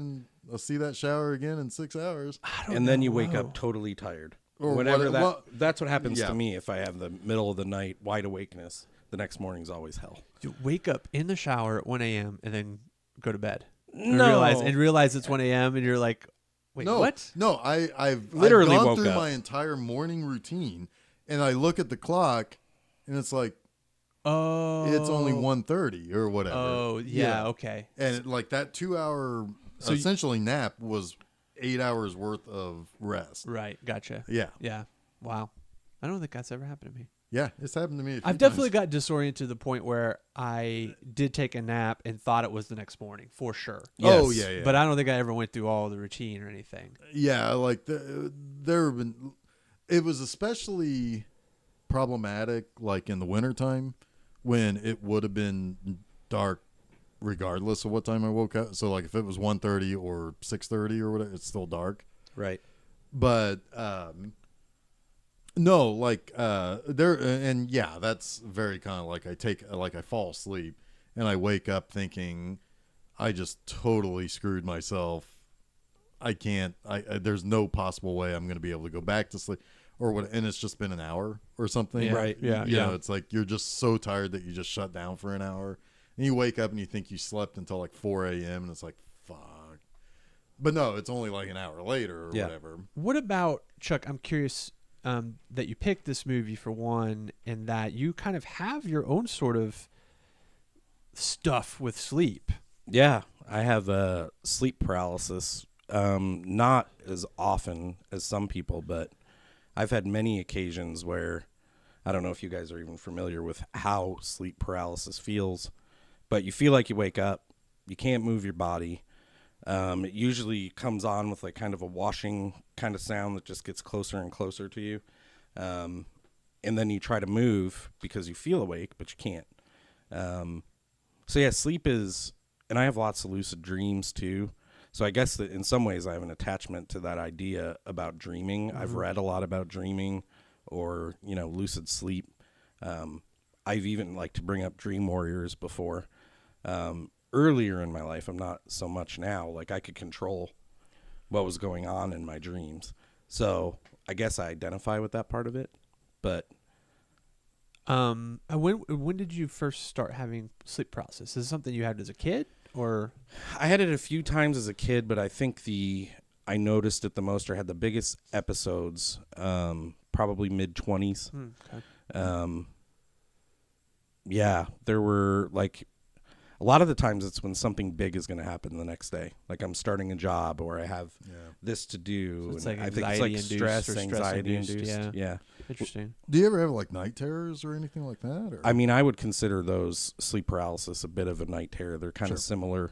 that shower again in 6 hours. And then you wake up totally tired. Or whenever what- that's what happens Yeah. to me if I have the middle of the night wide awakeness. The next morning's always hell. You wake up in the shower at 1 a.m. and then go to bed. No. And realize it's 1 a.m. and you're like, wait, No, what? No, I've Literally gone woke through up. my entire morning routine, and I look at the clock, and it's like, Oh, it's only 1:30 or whatever. Oh, yeah, okay. And like that 2-hour essentially nap was 8 hours worth of rest. Right, gotcha. Yeah. Yeah. Wow. I don't think that's ever happened to me. Yeah, it's happened to me a few I've definitely times. got disoriented to the point where I did take a nap and thought it was the next morning, for sure. Oh, Yes. yeah. But I don't think I ever went through all the routine or anything. Yeah, like there have been. It was especially problematic, like in the wintertime, when it would have been dark, regardless of what time I woke up. So, like if it was 1:30 or 6:30 or whatever, it's still dark. Right. But no, like there, and yeah, that's very kind of like I fall asleep and I wake up thinking I just totally screwed myself. I can't. There's no possible way I'm going to be able to go back to sleep, or what? And it's just been an hour or something, Yeah, Right. Yeah. You know, it's like you're just so tired that you just shut down for an hour, and you wake up and you think you slept until like 4 a.m. and it's like fuck. But no, it's only like an hour later or Yeah. whatever. What about, Chuck, I'm curious that you picked this movie for one, and that you kind of have your own sort of stuff with sleep. Yeah, I have sleep paralysis. Not as often as some people, but I've had many occasions where I don't know if you guys are even familiar with how sleep paralysis feels, but you feel like you wake up, you can't move your body. It usually comes on with like kind of a washing kind of sound that just gets closer and closer to you. And then you try to move because you feel awake, but you can't. So yeah, sleep is, and I have lots of lucid dreams too. So I guess that in some ways I have an attachment to that idea about dreaming. I've read a lot about dreaming or, lucid sleep. I've even liked to bring up dream warriors before. Earlier in my life, I'm not so much now. Like I could control what was going on in my dreams. So I guess I identify with that part of it. But When did you first start having sleep paralysis? Is it something you had as a kid, or? I had it a few times as a kid, but I think I noticed it the most or had the biggest episodes, probably mid-20s. Okay. Yeah, there were like a lot of the times it's when something big is going to happen the next day. Like I'm starting a job or I have this to do. So it's and like I think it's like anxiety-induced stress, or stress anxiety induced, induced. Yeah. Interesting. Do you ever have like night terrors or anything like that? Or? I mean, I would consider those sleep paralysis a bit of a night terror. They're kind of Sure. similar,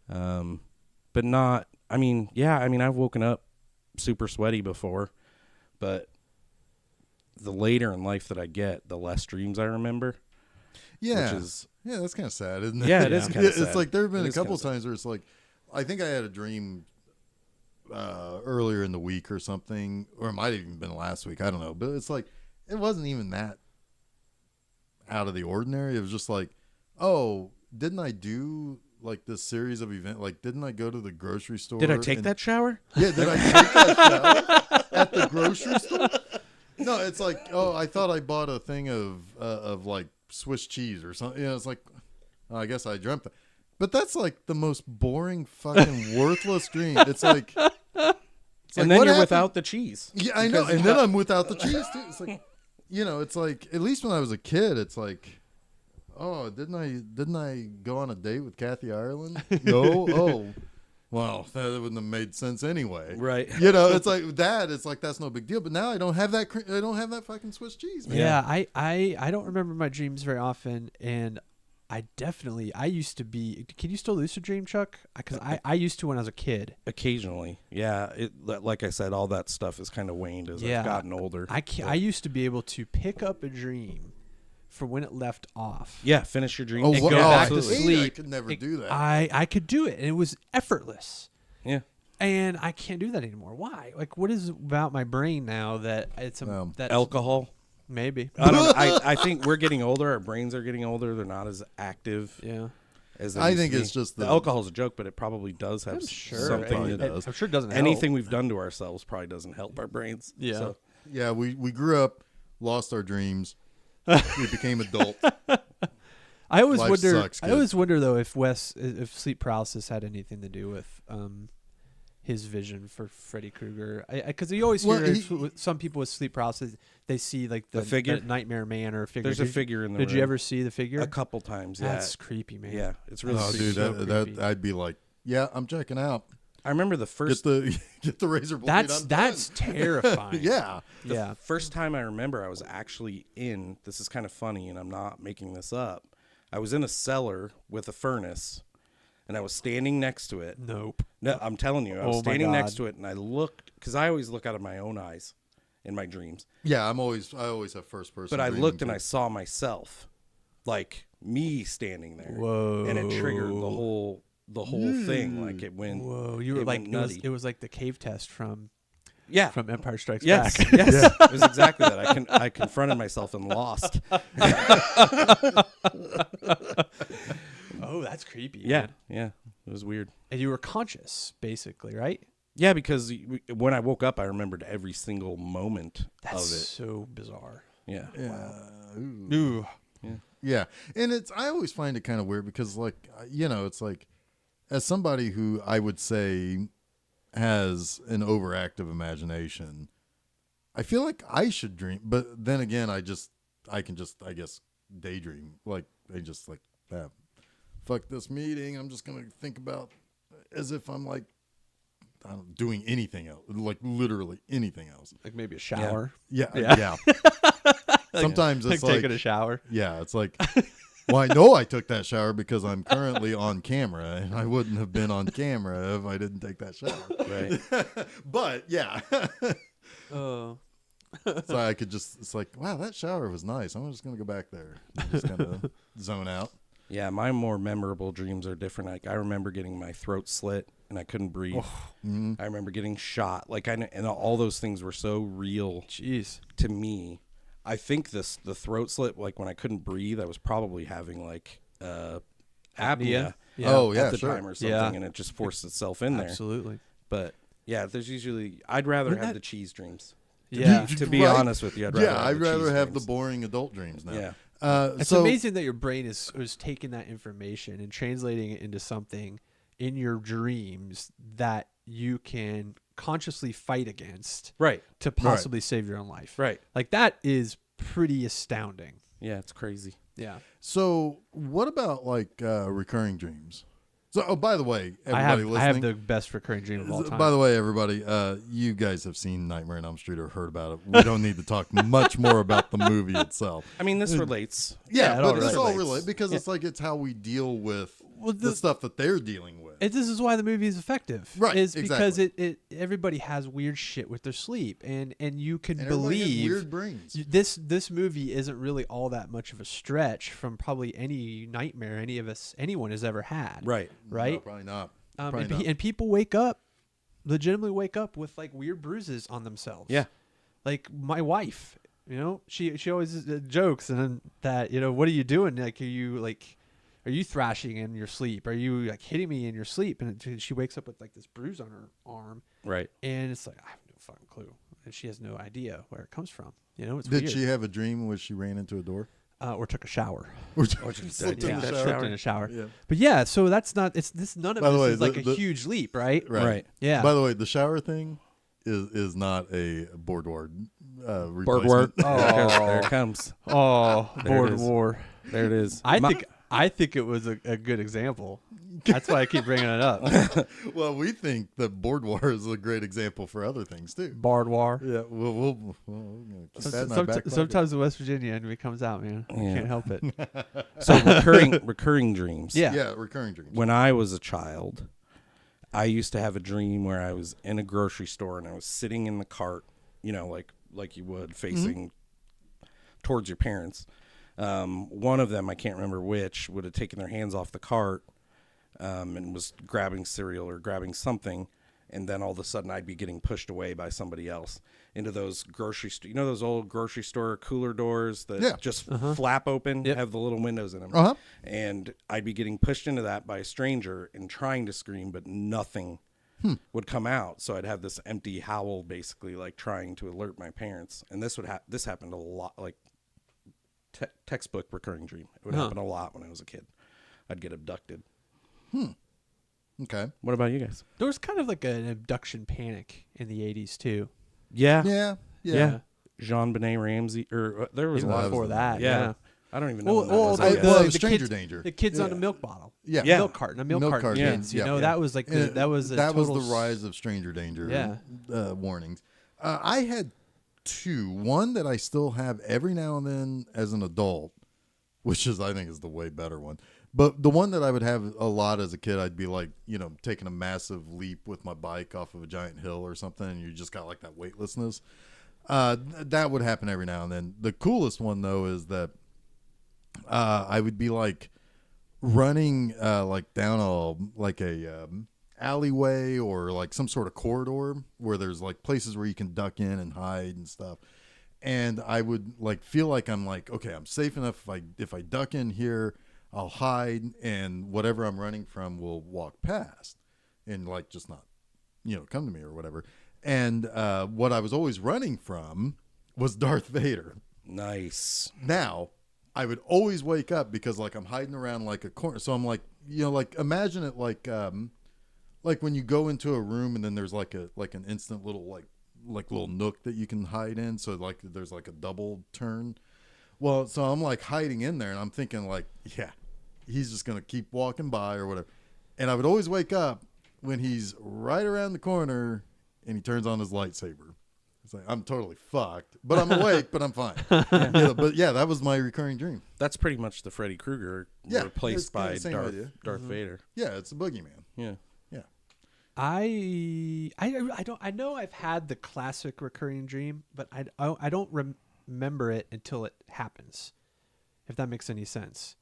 but not. I mean, I've woken up super sweaty before, but the later in life that I get, the less dreams I remember. Yeah. Which is, Yeah, that's kind of sad, isn't it? Yeah, it is kinda It's sad. like there have been It a is couple kinda of times where it's like, I think I had a dream earlier in the week or something, or it might have even been last week. I don't know. But it's like, it wasn't even that out of the ordinary. It was just like, Oh, didn't I do like this series of events? Like, didn't I go to the grocery store? Did I take that shower? Yeah, did I take that shower at the grocery store? No, it's like, oh, I thought I bought a thing of like Swiss cheese or something. It's like, oh, I guess I dreamt that. But that's like the most boring, fucking worthless dream. It's like, And then what you're happened? without the cheese. Yeah, I know. And then I'm without the cheese too. It's like, it's like, at least when I was a kid, it's like, oh, didn't I go on a date with Kathy Ireland? No. Oh, well, that wouldn't have made sense anyway. Right. It's like that. It's like that's no big deal. But now I don't have that. I don't have that fucking Swiss cheese, man. Yeah, I don't remember my dreams very often, and I used to be. Can you still lucid dream, Chuck? Because I used to when I was a kid. Occasionally, yeah. Like I said, all that stuff is kind of waned as I've gotten older. I used to be able to pick up a dream for when it left off. Yeah, finish your dream. And go back to absolutely. sleep. I could never do that. I could do it, and it was effortless. Yeah. And I can't do that anymore. Why? Like, what is about my brain now that it's that Alcohol. Maybe. I don't know. I think we're getting older. Our brains are getting older. They're not as active. Yeah. As they I used think to be. it's just the alcohol's a joke, but it probably does have something. It does. I'm sure it doesn't help. Anything we've done to ourselves probably doesn't help our brains. Yeah. So, Yeah, we grew up, lost our dreams. We became adults. I always Life wonder. sucks, I always wonder though if sleep paralysis had anything to do with his vision for Freddy Krueger. Because you always hear some people with sleep paralysis, they see like the figure? the Nightmare Man or a figure. there's a figure in the Did room. you ever see the figure? A couple times, yeah. That's creepy, man. Yeah, it's really Oh, creepy. dude, so that creepy. I'd be like, yeah, I'm checking out. I remember the first Get the razor blade. That's terrifying. Yeah. Yeah. first time I remember I was actually in, this is kind of funny and I'm not making this up. I was in a cellar with a furnace and I was standing next to it. Nope. No, I'm telling you, I was Oh my standing next God. to it and I looked, because I always look out of my own eyes in my dreams. Yeah, I always have first person. But I dreaming, looked and too. I saw myself, like me standing there. Whoa. And it triggered the whole thing. Like it went. Whoa, you were it like went nutty. it was like the cave test from Yeah. Empire Strikes Yes, Back. yes, it was exactly that. I confronted myself and lost. Oh, that's creepy. Yeah, man. yeah, it was weird. And you were conscious, basically, right? Yeah, because when I woke up, I remembered every single moment That's of it. so bizarre. Yeah, Yeah. Ooh. Ooh. Yeah, and I always find it kind of weird because, like, it's like, as somebody who I would say has an overactive imagination, I feel like I should dream, but then again, I can just, I guess, daydream. Like, I just like, fuck this meeting. I'm just gonna think about as if I'm like, I don't doing anything else, like literally anything else. Like maybe a shower. Yeah. Sometimes it's like taking a shower. yeah, it's like, well, I know I took that shower because I'm currently on camera, and I wouldn't have been on camera if I didn't take that shower. right. But yeah, Oh. so I could just, it's like, wow, that shower was nice. I'm just gonna go back there, and just kind of zone out. Yeah, my more memorable dreams are different. Like I remember getting my throat slit and I couldn't breathe. Mm-hmm. I remember getting shot. Like and all those things were so real Jeez. to me. I think the throat slit, like when I couldn't breathe, I was probably having like apnea. Yeah. Oh yeah, at the sure. time or something, Yeah. and it just forced itself in there. Absolutely. But yeah, there's usually I'd rather Wouldn't have that- the cheese dreams. Yeah. To be Right? honest with you, I'd rather Yeah, I'd the rather cheese have the dreams. boring adult dreams now. Yeah. It's so amazing that your brain is taking that information and translating it into something in your dreams that you can consciously fight against Right. to possibly save your own life. Right. Like that is pretty astounding. Yeah, it's crazy. Yeah. So what about like recurring dreams? So, oh, by the way, I everybody have listening. the best recurring dream of all time. By the way, everybody, you guys have seen Nightmare on Elm Street or heard about it. We don't need to talk much more about the movie itself. I mean, this relates. Yeah, it but all it's all relates. related because it's like it's how we deal with Well, the stuff that they're dealing with. This is why the movie is effective. Right, Is because exactly. it everybody has weird shit with their sleep, and you can And everybody has believe weird brains. this movie isn't really all that much of a stretch from probably any nightmare anyone has ever had. Right. Right. No, probably not. Probably not. And people legitimately wake up with like weird bruises on themselves. Yeah. Like my wife, she always jokes and then that, what are you doing? Like, are you like, are you thrashing in your sleep? Are you like hitting me in your sleep? And she wakes up with like this bruise on her arm. Right. And it's like, I have no fucking clue. And she has no idea where it comes from. You know, it's Did weird. she have a dream where she ran into a door? Or took a shower. Or slipped in the shower? Slipped in a shower. Yeah. But yeah, so that's not, none of By the this way, is like a huge leap, right? Right. Yeah. By the way, the shower thing is not a board war Board replacement. war. There it comes. Oh, There it board is. war. There it is. I think it was a good example. That's why I keep bringing it up. Well, we think that board war is a great example for other things too. Bard war. Yeah, we're gonna keep that in our back pocket. Sometimes in West Virginia and it comes out, man. You Yeah. can't help it. So recurring dreams. Yeah. Yeah, recurring dreams. When I was a child, I used to have a dream where I was in a grocery store and I was sitting in the cart, you know, like you would, facing towards your parents. One of them, I can't remember which, would have taken their hands off the cart and was grabbing cereal or grabbing something, and then all of a sudden I'd be getting pushed away by somebody else into those grocery store, you know, those old grocery store cooler doors that just flap open, have the little windows in them, and I'd be getting pushed into that by a stranger and trying to scream, but nothing would come out. So I'd have this empty howl, basically, like trying to alert my parents. And this happened a lot, like textbook recurring dream. It would happen a lot when I was a kid. I'd get abducted. Okay. What about you guys? There was kind of like an abduction panic in the 80s too. Yeah. Yeah. Jean-Benet Ramsey, or there was Even a lot before that. Yeah. I don't even know. Well, when that was. I- I guess. well, it was the Stranger kids, Danger. The kids on Yeah. a milk bottle. Yeah. A milk carton. Milk carton, kids. yeah. You know, Yeah. that was like that was the rise of stranger danger warnings. I had two. One that I still have every now and then as an adult, which I think is the way better one. But the one that I would have a lot as a kid, I'd be like, you know, taking a massive leap with my bike off of a giant hill or something, and you just got like that weightlessness. That would happen every now and then. The coolest one though is that I would be like running like down a alleyway or like some sort of corridor where there's like places where you can duck in and hide and stuff. And I would like feel like I'm like, okay, I'm safe enough if I duck in here, I'll hide, and whatever I'm running from will walk past and like just not, you know, come to me or whatever. And what I was always running from was Darth Vader. Nice. Now, I would always wake up because like I'm hiding around like a corner. So I'm like, you know, like imagine it like when you go into a room and then there's like an instant little like little nook that you can hide in. So like there's like a double turn. Well, so I'm like hiding in there and I'm thinking like, yeah, he's just going to keep walking by or whatever. And I would always wake up when he's right around the corner and he turns on his lightsaber. It's like, I'm totally fucked, but I'm awake, but I'm fine. But yeah, that was my recurring dream. That's pretty much the Freddy Krueger replaced by Darth Vader. Yeah, it's a boogeyman. Yeah. Yeah. I know I've had the classic recurring dream, but I don't remember it until it happens. If that makes any sense.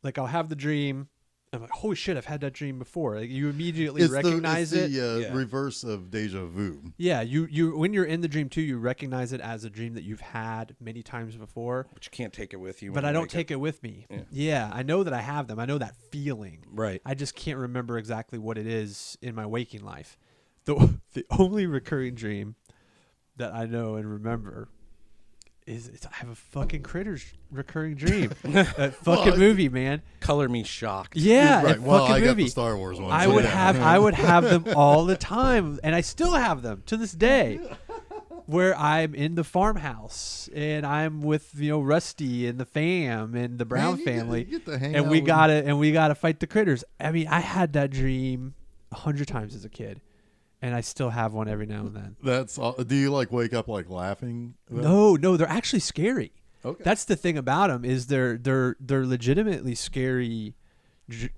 Like I'll have the dream, I'm like, holy shit, I've had that dream before. Like you immediately recognize it. It's the reverse of deja vu. Yeah, you when you're in the dream too, you recognize it as a dream that you've had many times before. But you can't take it with you. But I don't take it with me. Yeah, I know that I have them. I know that feeling. Right. I just can't remember exactly what it is in my waking life. The only recurring dream that I know and remember is I have a fucking Critters recurring dream. That fucking movie, man. Color me shocked. Yeah, right. that Well, fucking I got movie. the Star Wars one. I so would yeah. have them all the time, and I still have them to this day. Where I'm in the farmhouse and I'm with Rusty and the fam and the Brown Man, family, you get to hang and out we with- gotta fight the critters. I mean, I had that dream 100 times as a kid, and I still have one every now and then. That's all. Do you like wake up like laughing? No, they're actually scary. Okay. That's the thing about them is they're legitimately scary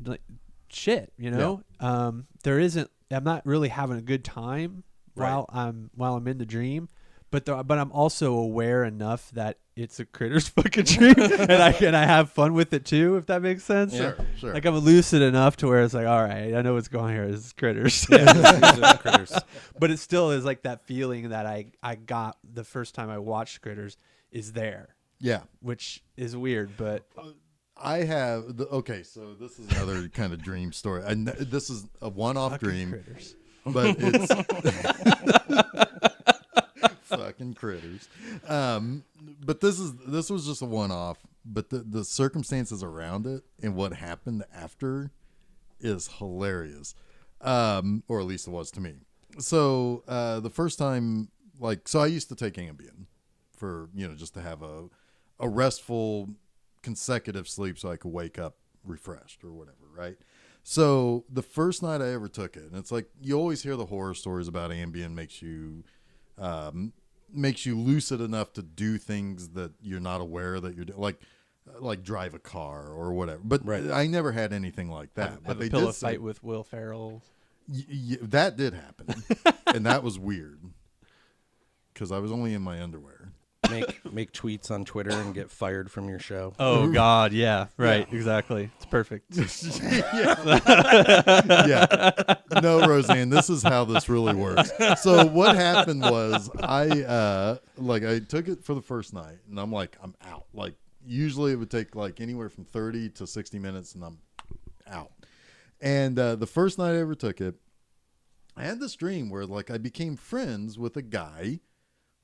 like, shit. There isn't. I'm not really having a good time while I'm in the dream, but I'm also aware enough that it's a Critters fucking dream, and I have fun with it too. If that makes sense. Sure. Sure. Like I'm lucid enough to where it's like, all right, I know what's going here. This is Critters. Critters. But it still is like that feeling that I got the first time I watched Critters is there. Yeah. Which is weird, but I have okay, so this is another kind of dream story. This is a one-off dream, Critters. but it's fucking critters. But this was just a one-off. But the circumstances around it and what happened after is hilarious, or at least it was to me. So the first time, so I used to take Ambien for just to have a restful consecutive sleep so I could wake up refreshed or whatever, right? So the first night I ever took it, and it's like you always hear the horror stories about Ambien makes you lucid enough to do things that you're not aware that you're doing, like drive a car or whatever. But I never had anything like that. Have but a pillow fight with Will Ferrell. That did happen, and that was weird because I was only in my underwear. Make tweets on Twitter and get fired from your show. Oh God, yeah, right, exactly. It's perfect. Yeah. No, Roseanne, this is how this really works. So what happened was I took it for the first night, and I'm out. Like usually it would take anywhere from 30 to 60 minutes, and I'm out. And the first night I ever took it, I had this dream where I became friends with a guy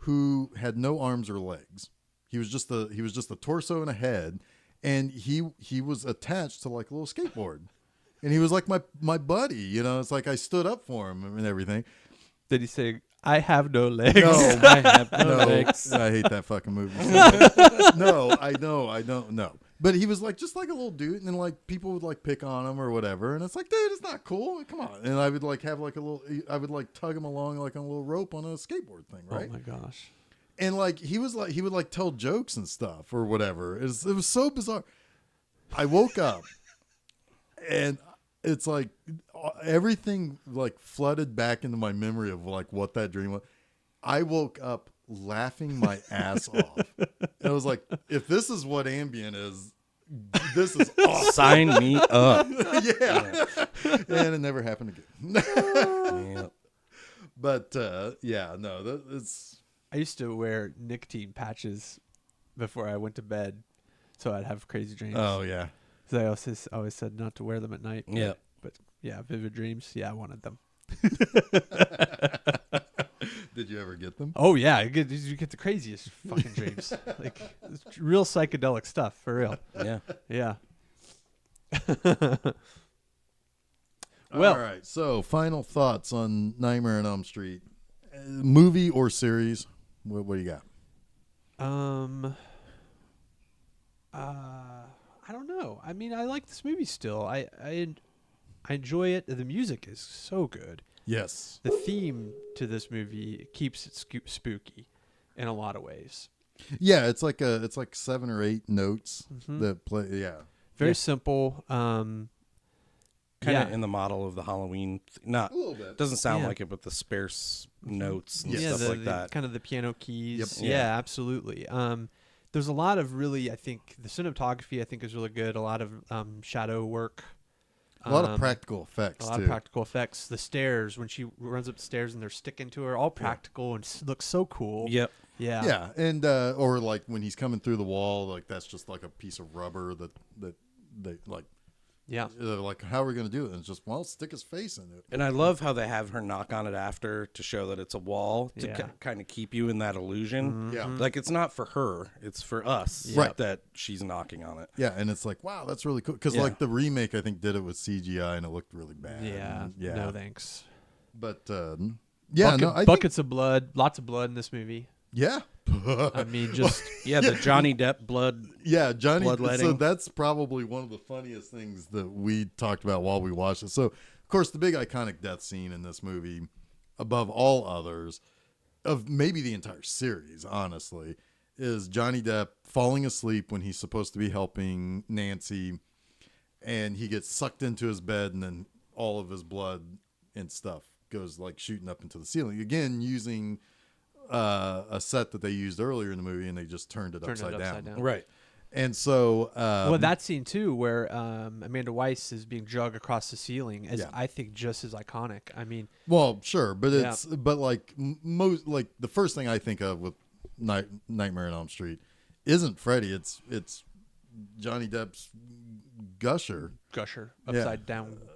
who had no arms or legs. He was just a torso and a head, and he was attached to a little skateboard, and he was like my buddy. It's like I stood up for him and everything. Did he say, "I have no legs"? No, I have no legs. I hate that fucking movie. No, I don't know. But he was just like a little dude, and then people would dude, or whatever, and it's like, dude, it's not cool. Come on. And I would have a little, I would tug him along on a little rope on a skateboard thing, right? Oh my gosh. And he would tell jokes and stuff or whatever. It was so bizarre. I woke up, and it's like everything flooded back into my memory of what that dream was. I woke up laughing my ass off. And I was like, if this is what Ambien is, this is awesome. Sign me up. Yeah. And it never happened again. Yeah. But no, it's. I used to wear nicotine patches before I went to bed, so I'd have crazy dreams. Oh yeah. So I always said not to wear them at night. Yeah. But yeah, vivid dreams. Yeah, I wanted them. Did you ever get them? Oh yeah, you get the craziest fucking dreams, it's real psychedelic stuff for real. Yeah. Yeah. Well, all right. So, final thoughts on Nightmare on Elm Street, movie or series? What do you got? I don't know. I mean, I like this movie still. I enjoy it. The music is so good. Yes. The theme to this movie keeps it spooky in a lot of ways. Yeah, it's like 7 or 8 notes that play. Yeah. Very simple. Kind of in the model of the Halloween. Not A little bit. Doesn't sound like it, but the sparse notes and stuff like that. Kind of the piano keys. Yep. Yeah, absolutely. There's a lot of really, I think, the cinematography, I think, is really good. A lot of shadow work. A lot of practical effects, A lot of practical effects. The stairs, when she runs up the stairs and they're sticking to her, all practical and looks so cool. Yep. Yeah. Yeah, and or when he's coming through the wall, that's just a piece of rubber that they Yeah. how are we going to do it? And it's just, stick his face in it. And I love how they have her knock on it after to show that it's a wall to kind of keep you in that illusion. Yeah. It's not for her, it's for us that she's knocking on it. Yeah, and it's like, wow, that's really cool. Because the remake, I think, did it with CGI and it looked really bad. Yeah. Yeah. No thanks. But Buckets of blood. Lots of blood in this movie. Yeah. I mean, just the Johnny Depp blood. Yeah, Johnny. Bloodletting. So that's probably one of the funniest things that we talked about while we watched it. So, of course, the big iconic death scene in this movie, above all others, of maybe the entire series, honestly, is Johnny Depp falling asleep when he's supposed to be helping Nancy, and he gets sucked into his bed, and then all of his blood and stuff goes shooting up into the ceiling. Again, using a set that they used earlier in the movie, and they just turned it upside down. Right. And so that scene too, where Amanda Weiss is being dragged across the ceiling, is I think just as iconic. I mean, well, sure, but it's most the first thing I think of with Nightmare on Elm Street isn't Freddy. It's Johnny Depp's gusher. Gusher. Yeah.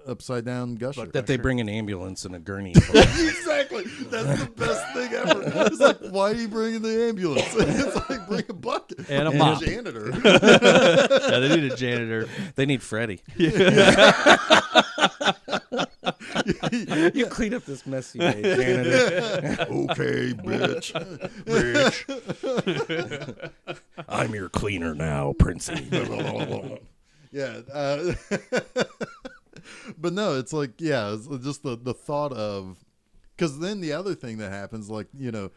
Upside down gusher. That they bring an ambulance and a gurney. For Exactly. That's the best thing ever. It's like, why are you bringing the ambulance? It's like, bring a bucket. And a mop. Janitor. Yeah, they need a janitor. They need Freddie. You clean up this mess you made, janitor. Okay, bitch. I'm your cleaner now, Princey. Yeah. But no, it's like, yeah, it's just the thought of, because then the other thing that happens, like, you know,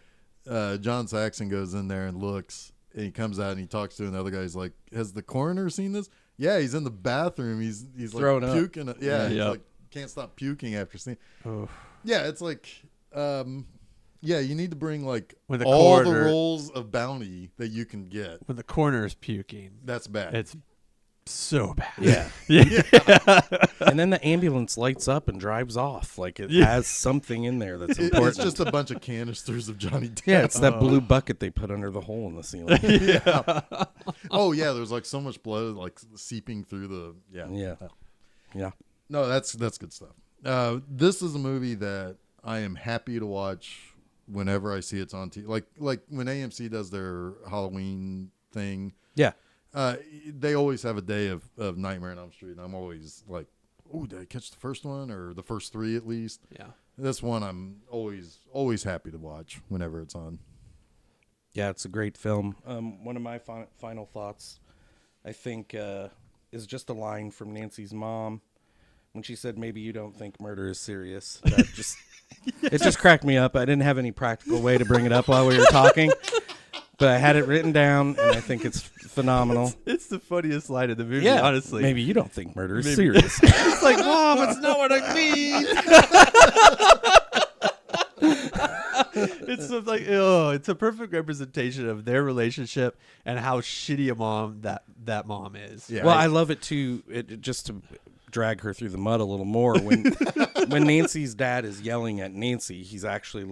John Saxon goes in there and looks, and he comes out and he talks to another guy. He's like, has the coroner seen this? Yeah, he's in the bathroom. He's like Throwing up. puking. Yeah, he's Yep. like, can't stop puking after seeing. Oh. Yeah, it's like, yeah, you need to bring like When the all the coroner- rolls of bounty that you can get. When the coroner is puking, That's bad. it's so bad. Yeah. Yeah. And then the ambulance lights up and drives off. Like it has something in there that's important. It's just a bunch of canisters of Johnny Depp. Yeah, it's that blue bucket they put under the hole in the ceiling. Yeah. Oh yeah, there's like so much blood like seeping through the Yeah. No, that's good stuff. This is a movie that I am happy to watch whenever I see it's on TV. Like when AMC does their Halloween thing. Yeah. They always have a day of Nightmare on Elm Street, and I'm always like, "Oh, did I catch the first one or the first three at least?" Yeah. This one I'm always happy to watch whenever it's on. Yeah, it's a great film. One of my final thoughts, I think, is just a line from Nancy's mom when she said, "Maybe you don't think murder is serious." That just it just cracked me up. I didn't have any practical way to bring it up while we were talking, but I had it written down, and I think it's phenomenal. It's the funniest line of the movie, Yeah, honestly. Maybe you don't think murder is serious. It's like, Mom, it's not what I mean. It's just like, oh, it's a perfect representation of their relationship and how shitty a mom that mom is. Yeah. Well, I love it too. Just to drag her through the mud a little more, when Nancy's dad is yelling at Nancy, he's actually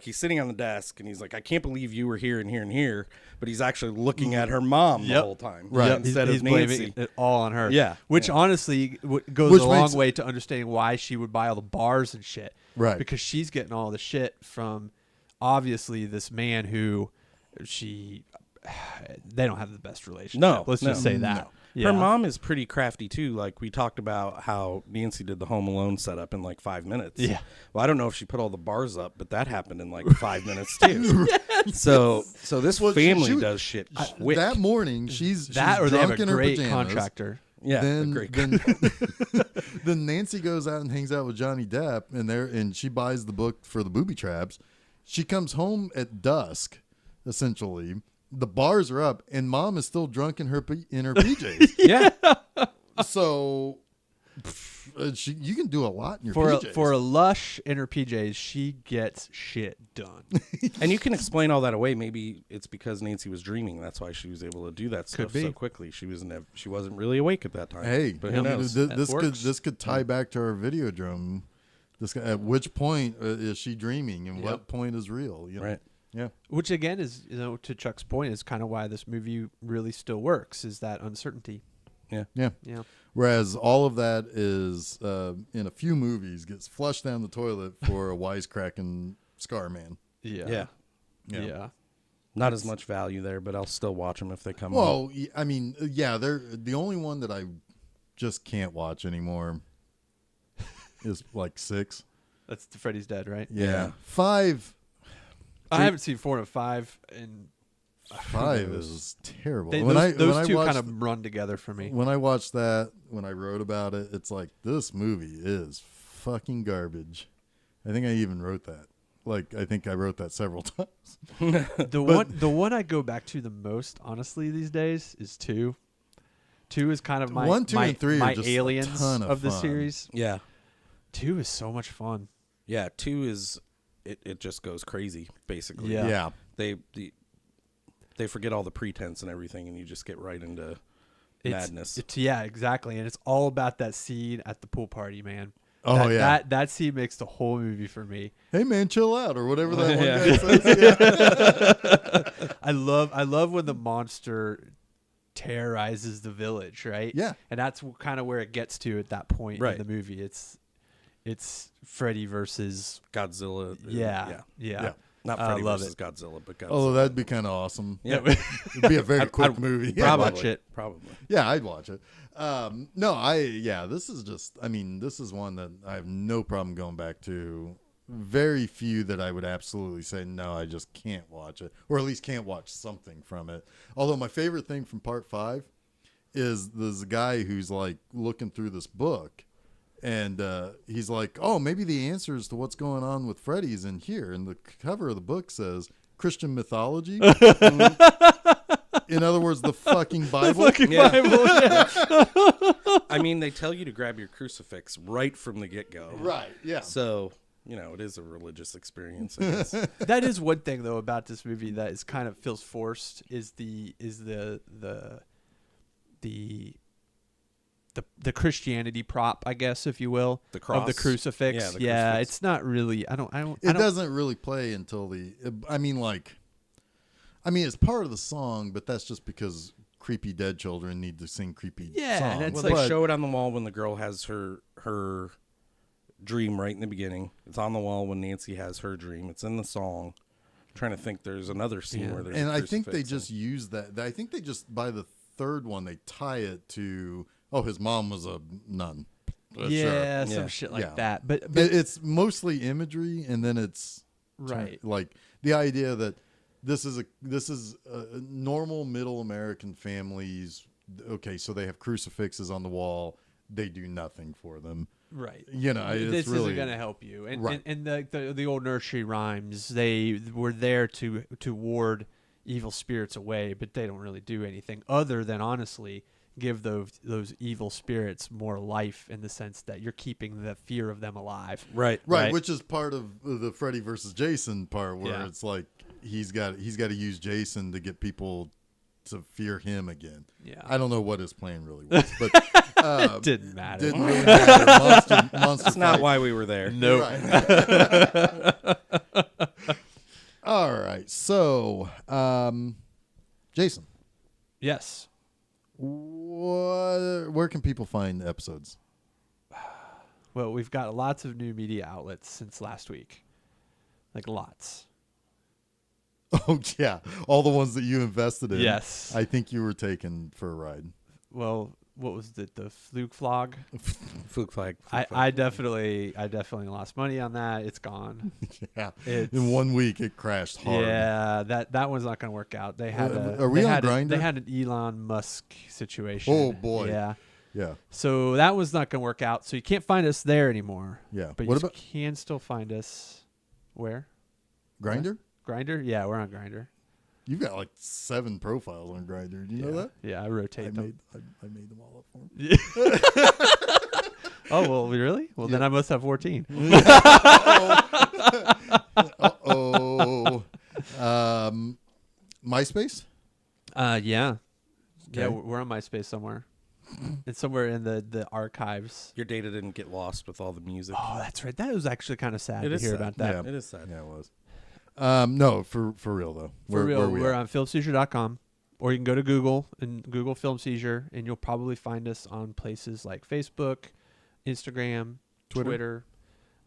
he's sitting on the desk and he's like, "I can't believe you were here and here and here," but he's actually looking at her mom the Yep. whole time, Right. Instead He's of Nancy. blaming it all on her. Yeah. Which Yeah. honestly goes Which a long makes- way to understanding why she would buy all the bars and shit. Right. Because she's getting all the shit from obviously this man who they don't have the best relationship. No, Let's just no, say that. no. Yeah. Her mom is pretty crafty too. Like we talked about how Nancy did the Home Alone setup in like 5 minutes. Yeah. Well, I don't know if she put all the bars up, but that happened in like 5 minutes too. So this Well, family she- does shit quick. That morning, she's that or they have drunk a in her great pajamas. contractor. yeah, Then, great. then Nancy goes out and hangs out with Johnny Depp, and she buys the book for the booby traps. She comes home at dusk, essentially. The bars are up, and Mom is still drunk in her PJs. yeah. So you can do a lot in your For PJs. a lush in her PJs, she gets shit done. And you can explain all that away. Maybe it's because Nancy was dreaming. That's why she was able to do that stuff be. so quickly. She wasn't really awake at that time. Hey, but I who mean, knows? this could tie back to our Videodrome. At which point is she dreaming, and what point is real? You know? Right. Yeah. Which again is, to Chuck's point, is kind of why this movie really still works, is that uncertainty. Yeah. Yeah. Whereas all of that is in a few movies gets flushed down the toilet for a wisecracking scar man. Yeah. Yeah. Yeah. Not as much value there, but I'll still watch them if they come out. Well, I mean, yeah, they're the only one that I just can't watch anymore is like 6. That's the Freddy's Dead, right? Yeah. 5. I haven't seen 4 and 5, and 5 is terrible. those two watched- kind of run together for me. When I watched that, when I wrote about it, it's like, this movie is fucking garbage. I think I even wrote that. Like, I think I wrote that several times. The one I go back to the most, honestly, these days is 2. 2 is kind of my 1, 2, and 3 are my just a aliens ton of the fun. series. yeah. 2 is so much fun. Yeah, 2 is it just goes crazy basically. Yeah. Yeah. They forget all the pretense and everything, and you just get right into madness. Yeah, exactly, and it's all about that scene at the pool party, man. Oh, yeah. That scene makes the whole movie for me. Hey, man, chill out, or whatever that Yeah. one guy says. Yeah. I love when the monster terrorizes the village, right? Yeah. And that's kind of where it gets to at that point Right. in the movie. It's Freddy versus Godzilla. yeah. Not I Freddy love versus it. Godzilla, but Godzilla. Oh, that'd be kind of awesome. Yeah. It'd be a very quick movie. Yeah, watch it. Probably. Yeah, I'd watch it. This is just, this is one that I have no problem going back to. Very few that I would absolutely say, no, I just can't watch it, or at least can't watch something from it. Although my favorite thing from part 5 is there's a guy who's like looking through this book, and he's like, oh, maybe the answers to what's going on with Freddy's in here. And the cover of the book says Christian mythology. In other words, the fucking Bible. I mean, they tell you to grab your crucifix right from the get-go. Right, yeah. So, it is a religious experience, I guess. That is one thing though about this movie that is kind of feels forced is the Christianity prop, I guess, if you will, The cross. of the crucifix. Yeah, the crucifix. It's not really. It doesn't really play until it's part of the song, but that's just because creepy dead children need to sing creepy Yeah, songs. and it's Well, like they show it on the wall when the girl has her dream right in the beginning. It's on the wall when Nancy has her dream. It's in the song. I'm trying to think, there's another scene where there's and a I think they crucifix just use that. I think they just, by the third one, they tie it to, his mom was a nun. yeah, Sure. some Yeah. shit like Yeah. that. But It's mostly imagery, and then it's right. like the idea that this is a normal middle American families. Okay, so they have crucifixes on the wall. They do nothing for them. Right. It's This really isn't going to help you. And, Right. and the old nursery rhymes, they were there to ward evil spirits away, but they don't really do anything other than honestly give those evil spirits more life in the sense that you're keeping the fear of them alive. Right. Right, which is part of the Freddy versus Jason part, where Yeah. it's like he's got to use Jason to get people to fear him again. Yeah. I don't know what his plan really was, but It didn't matter. didn't really matter. Monster That's not fight. why we were there. Nope. Right. All right, so Jason, Yes. where can people find episodes? Well, we've got lots of new media outlets since last week. Like lots. Oh yeah, all the ones that you invested in. Yes. I think you were taken for a ride. Well, what was it? The Fluke Flog? Fluke flag. I definitely lost money on that. It's gone. Yeah, It's- in 1 week it crashed hard. Yeah, that one's not going to work out. They had Are we they on had Grindr? They had an Elon Musk situation. Oh, boy. Yeah. Yeah, So that was not going to work out. So you can't find us there anymore. yeah. But What you about can still find us where? Grinder? Grinder? Yeah, we're on Grinder. You've got like 7 profiles on Grinder. Do you know that? Yeah, I rotate them. I made them all up for him. Oh, well, really? Well, then I must have 14. Uh-oh. MySpace? Yeah. Yeah, Okay. we're on MySpace somewhere. It's somewhere in the archives. Your data didn't get lost with all the music. Oh, that's right. That was actually kind of sad It to is hear sad. about that. Yeah. It is sad. Yeah, it was. No, for real though. For real, we we're at? on filmseizure.com, or you can go to Google and Google Film Seizure, and you'll probably find us on places like Facebook, Instagram, Twitter.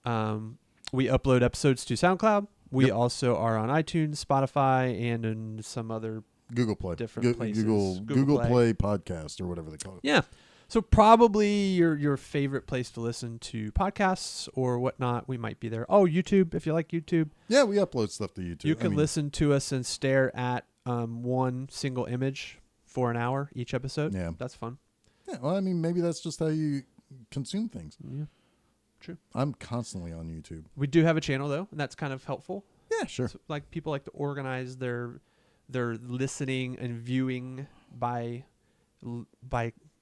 We upload episodes to SoundCloud. We Yep. also are on iTunes, Spotify, and in some other. Google Play. Different places. Google Google Play podcast or whatever they call it. Yeah. So probably your favorite place to listen to podcasts or whatnot. We might be there. Oh, YouTube, if you like YouTube. Yeah, we upload stuff to YouTube. You can listen to us and stare at one single image for an hour each episode. Yeah. That's fun. Yeah, well, maybe that's just how you consume things. Yeah, true. I'm constantly on YouTube. We do have a channel though, and that's kind of helpful. Yeah, sure. So, like people like to organize their listening and viewing by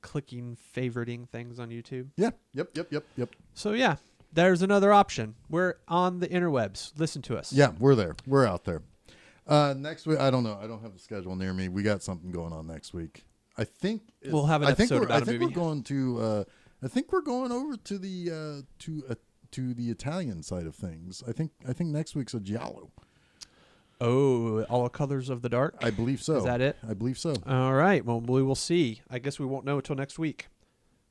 clicking, favoriting things on YouTube. Yeah. Yep. So yeah, there's another option. We're on the interwebs. Listen to us. Yeah, we're there. We're out there. Next week, I don't know. I don't have the schedule near me. We got something going on next week. I think We'll have an episode about a movie. we're going to. I think we're going over to the to the Italian side of things. I think next week's a giallo. Oh, All Colors of the Dark? I believe so. Is that it? I believe so. All right. Well, we will see. I guess we won't know until next week.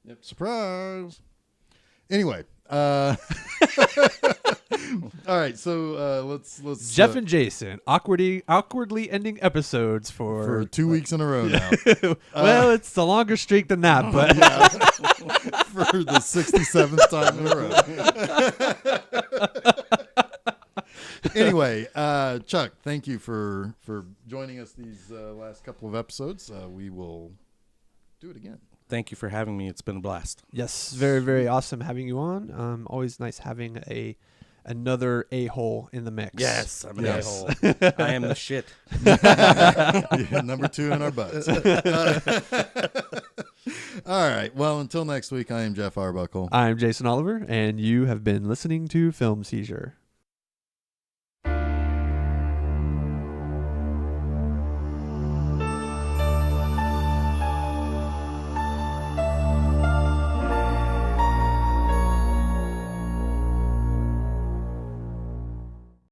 Yep. Surprise. Anyway, all right. So let's Jeff and Jason, awkwardly ending episodes for 2 weeks in a row now. Well, it's a longer streak than that, but For the 67th time in a row. Anyway, Chuck, thank you for joining us these last couple of episodes. We will do it again. Thank you for having me. It's been a blast. yes, very, very awesome having you on. Always nice having another a-hole in the mix. Yes, I'm an Yes. a-hole. I am the shit. Yeah, number 2 in our butts. All right. Well, until next week, I am Jeff Arbuckle. I'm Jason Oliver, and you have been listening to Film Seizure.